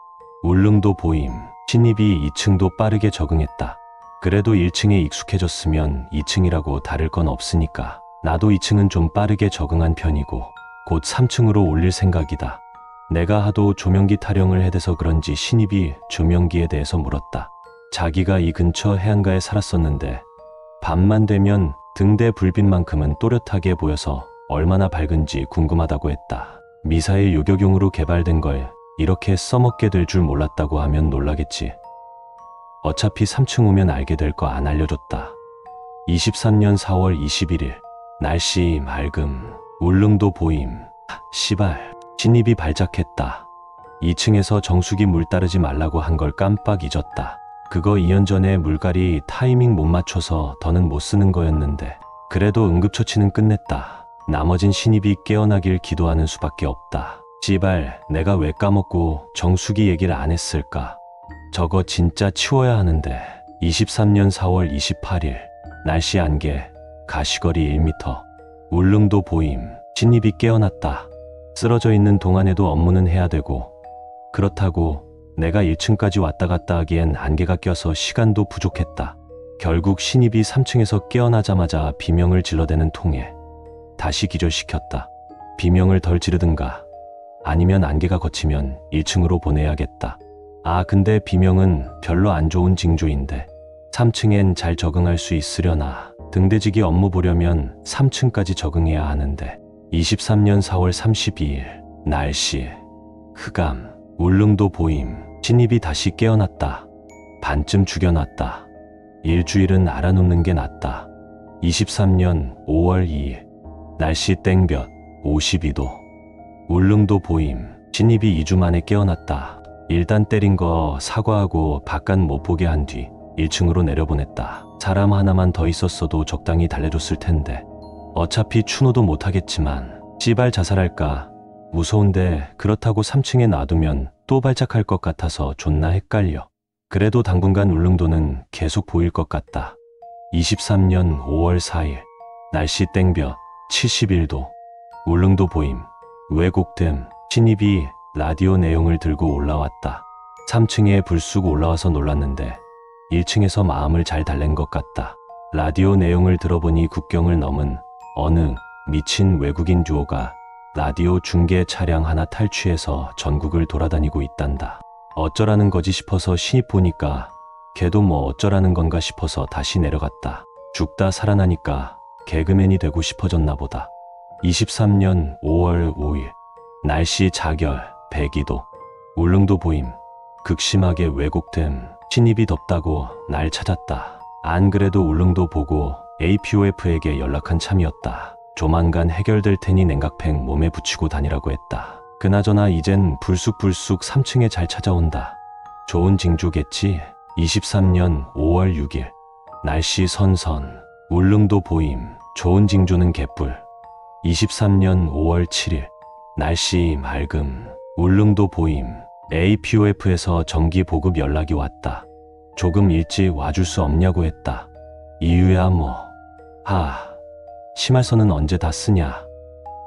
울릉도 보임. 신입이 2층도 빠르게 적응했다. 그래도 1층에 익숙해졌으면 2층이라고 다를 건 없으니까 나도 2층은 좀 빠르게 적응한 편이고 곧 3층으로 올릴 생각이다. 내가 하도 조명기 타령을 해대서 그런지 신입이 조명기에 대해서 물었다. 자기가 이 근처 해안가에 살았었는데 밤만 되면 등대 불빛만큼은 또렷하게 보여서 얼마나 밝은지 궁금하다고 했다. 미사일 요격용으로 개발된 걸 이렇게 써먹게 될 줄 몰랐다고 하면 놀라겠지. 어차피 3층 오면 알게 될 거 안 알려줬다. 23년 4월 21일 날씨 맑음 울릉도 보임. 시발 신입이 발작했다. 2층에서 정수기 물 따르지 말라고 한 걸 깜빡 잊었다. 그거 2년 전에 물갈이 타이밍 못 맞춰서 더는 못 쓰는 거였는데 그래도 응급처치는 끝냈다. 나머진 신입이 깨어나길 기도하는 수밖에 없다. 씨발 내가 왜 까먹고 정수기 얘기를 안 했을까. 저거 진짜 치워야 하는데. 23년 4월 28일 날씨 안개 가시거리 1m 울릉도 보임. 신입이 깨어났다. 쓰러져 있는 동안에도 업무는 해야 되고 그렇다고 내가 1층까지 왔다 갔다 하기엔 안개가 껴서 시간도 부족했다. 결국 신입이 3층에서 깨어나자마자 비명을 질러대는 통에 다시 기절시켰다. 비명을 덜 지르든가 아니면 안개가 걷히면 1층으로 보내야겠다. 아 근데 비명은 별로 안 좋은 징조인데 3층엔 잘 적응할 수 있으려나. 등대지기 업무 보려면 3층까지 적응해야 하는데. 23년 4월 32일 날씨 흑암 울릉도 보임. 신입이 다시 깨어났다. 반쯤 죽여놨다. 일주일은 알아놓는 게 낫다. 23년 5월 2일 날씨 땡볕 52도 울릉도 보임. 신입이 2주 만에 깨어났다. 일단 때린 거 사과하고 바깥 못 보게 한 뒤 1층으로 내려보냈다. 사람 하나만 더 있었어도 적당히 달래줬을 텐데. 어차피 추노도 못하겠지만 씨발 자살할까 무서운데 그렇다고 3층에 놔두면 또 발작할 것 같아서 존나 헷갈려. 그래도 당분간 울릉도는 계속 보일 것 같다. 23년 5월 4일 날씨 땡볕 71도 울릉도 보임. 왜곡됨. 신입이 라디오 내용을 들고 올라왔다. 3층에 불쑥 올라와서 놀랐는데 1층에서 마음을 잘 달랜 것 같다. 라디오 내용을 들어보니 국경을 넘은 어느 미친 외국인 듀오가 라디오 중계 차량 하나 탈취해서 전국을 돌아다니고 있단다. 어쩌라는 거지 싶어서 신입 보니까 걔도 뭐 어쩌라는 건가 싶어서 다시 내려갔다. 죽다 살아나니까 개그맨이 되고 싶어졌나 보다. 23년 5월 5일 날씨 자결 102도 울릉도 보임. 극심하게 왜곡됨. 신입이 덥다고 날 찾았다. 안 그래도 울릉도 보고 APOF에게 연락한 참이었다. 조만간 해결될 테니 냉각팩 몸에 붙이고 다니라고 했다. 그나저나 이젠 불쑥불쑥 3층에 잘 찾아온다. 좋은 징조겠지. 23년 5월 6일 날씨 선선 울릉도 보임. 좋은 징조는 개뿔. 23년 5월 7일 날씨 맑음 울릉도 보임. APOF에서 정기 보급 연락이 왔다. 조금 일찍 와줄 수 없냐고 했다. 이유야 뭐. 심할서는 언제 다 쓰냐.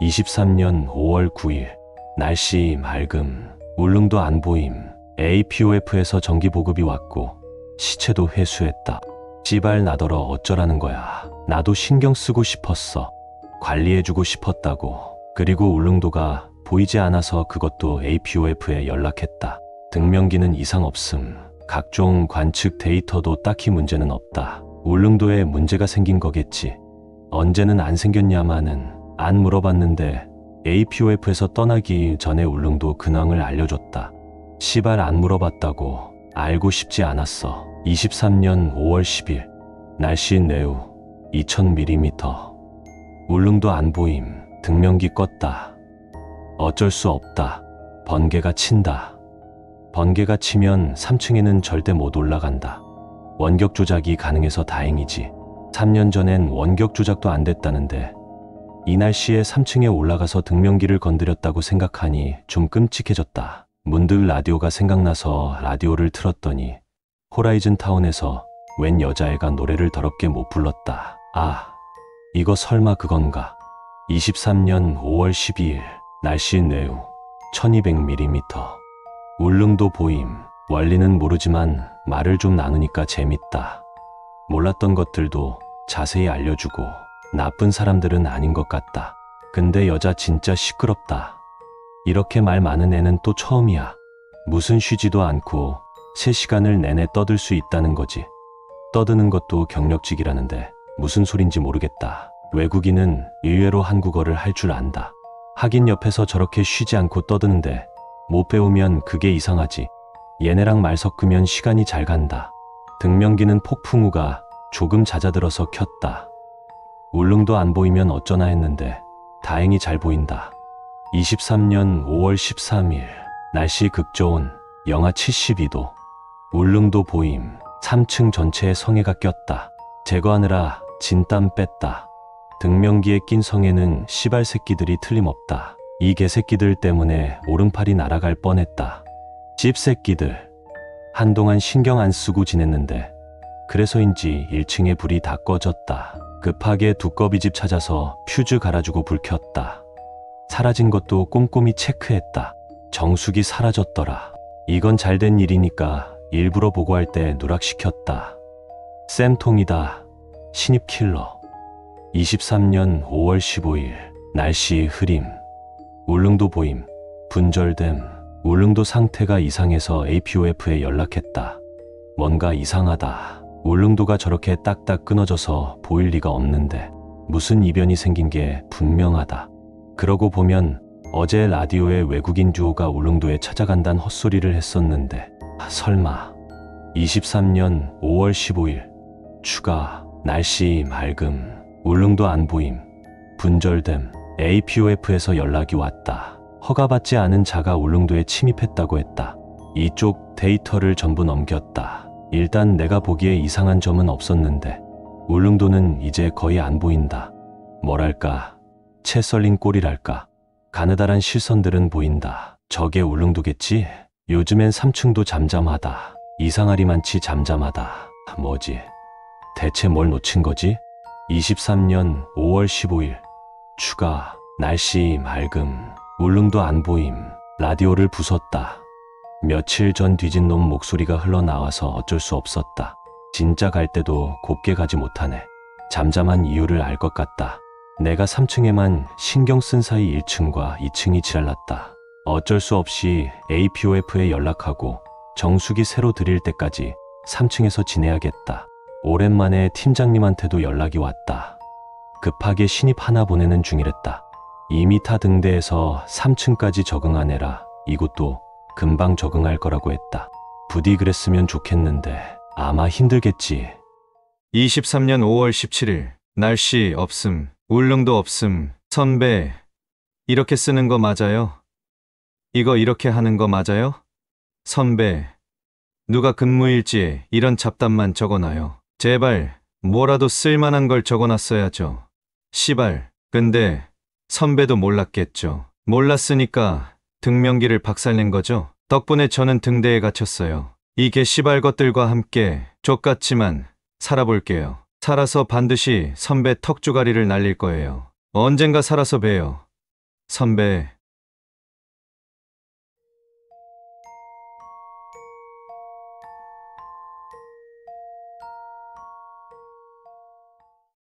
23년 5월 9일 날씨 맑음 울릉도 안 보임. APOF에서 정기 보급이 왔고 시체도 회수했다. 씨발 나더러 어쩌라는 거야. 나도 신경 쓰고 싶었어. 관리해주고 싶었다고. 그리고 울릉도가 보이지 않아서 그것도 APOF에 연락했다. 등명기는 이상 없음. 각종 관측 데이터도 딱히 문제는 없다. 울릉도에 문제가 생긴 거겠지. 언제는 안 생겼냐마는 안 물어봤는데 APOF에서 떠나기 전에 울릉도 근황을 알려줬다. 시발 안 물어봤다고. 알고 싶지 않았어. 23년 5월 10일 날씨 내우 2000mm. 울릉도 안 보임. 등명기 껐다. 어쩔 수 없다. 번개가 친다. 번개가 치면 3층에는 절대 못 올라간다. 원격 조작이 가능해서 다행이지. 3년 전엔 원격 조작도 안 됐다는데 이 날씨에 3층에 올라가서 등명기를 건드렸다고 생각하니 좀 끔찍해졌다. 문득 라디오가 생각나서 라디오를 틀었더니 호라이즌 타운에서 웬 여자애가 노래를 더럽게 못 불렀다. 아, 이거 설마 그건가? 23년 5월 12일 날씨 내우 1200mm. 울릉도 보임. 원리는 모르지만 말을 좀 나누니까 재밌다. 몰랐던 것들도 자세히 알려주고 나쁜 사람들은 아닌 것 같다. 근데 여자 진짜 시끄럽다. 이렇게 말 많은 애는 또 처음이야. 무슨 쉬지도 않고 3시간을 내내 떠들 수 있다는 거지. 떠드는 것도 경력직이라는데 무슨 소린지 모르겠다. 외국인은 의외로 한국어를 할 줄 안다. 하긴 옆에서 저렇게 쉬지 않고 떠드는데 못 배우면 그게 이상하지. 얘네랑 말 섞으면 시간이 잘 간다. 등명기는 폭풍 우가 조금 잦아들어서 켰다. 울릉도 안 보이면 어쩌나 했는데 다행히 잘 보인다. 23년 5월 13일 날씨 극저온 영하 72도. 울릉도 보임. 3층 전체에 성에가 꼈다. 제거하느라 진땀 뺐다. 등명기에 낀 성에는 씨발 새끼들이 틀림없다. 이 개새끼들 때문에 오른팔이 날아갈 뻔했다. 찝새끼들. 한동안 신경 안 쓰고 지냈는데 그래서인지 1층에 불이 다 꺼졌다. 급하게 두꺼비 집 찾아서 퓨즈 갈아주고 불 켰다. 사라진 것도 꼼꼼히 체크했다. 정수기 사라졌더라. 이건 잘된 일이니까 일부러 보고할 때 누락시켰다. 쌤통이다. 신입 킬러. 23년 5월 15일 날씨 흐림. 울릉도 보임. 분절됨. 울릉도 상태가 이상해서 APOF에 연락했다. 뭔가 이상하다. 울릉도가 저렇게 딱딱 끊어져서 보일 리가 없는데 무슨 이변이 생긴 게 분명하다. 그러고 보면 어제 라디오에 외국인 듀오가 울릉도에 찾아간단 헛소리를 했었는데 설마. 23년 5월 15일 추가. 날씨 맑음. 울릉도 안 보임. 분절됨. APOF에서 연락이 왔다. 허가받지 않은 자가 울릉도에 침입했다고 했다. 이쪽 데이터를 전부 넘겼다. 일단 내가 보기에 이상한 점은 없었는데 울릉도는 이제 거의 안 보인다. 뭐랄까, 채 썰린 꼴이랄까. 가느다란 실선들은 보인다. 저게 울릉도겠지? 요즘엔 3층도 잠잠하다. 이상하리만치 잠잠하다. 뭐지? 대체 뭘 놓친 거지? 23년 5월 15일 추가. 날씨 맑음. 울릉도 안 보임. 라디오를 부쉈다. 며칠 전 뒤진 놈 목소리가 흘러나와서 어쩔 수 없었다. 진짜 갈 때도 곱게 가지 못하네. 잠잠한 이유를 알 것 같다. 내가 3층에만 신경 쓴 사이 1층과 2층이 지랄났다. 어쩔 수 없이 APOF에 연락하고 정수기 새로 드릴 때까지 3층에서 지내야겠다. 오랜만에 팀장님한테도 연락이 왔다. 급하게 신입 하나 보내는 중이랬다. 2m 등대에서 3층까지 적응한 애라 이곳도 금방 적응할 거라고 했다. 부디 그랬으면 좋겠는데 아마 힘들겠지. 23년 5월 17일 날씨 없음. 울릉도 없음. 선배, 이렇게 쓰는 거 맞아요? 이거 이렇게 하는 거 맞아요? 선배, 누가 근무일지에 이런 잡담만 적어놔요. 제발 뭐라도 쓸만한 걸 적어놨어야죠. 시발. 근데 선배도 몰랐겠죠. 몰랐으니까 등명기를 박살낸 거죠. 덕분에 저는 등대에 갇혔어요. 이 개시발 것들과 함께 족같지만 살아볼게요. 살아서 반드시 선배 턱주가리를 날릴 거예요. 언젠가 살아서 봬요. 선배.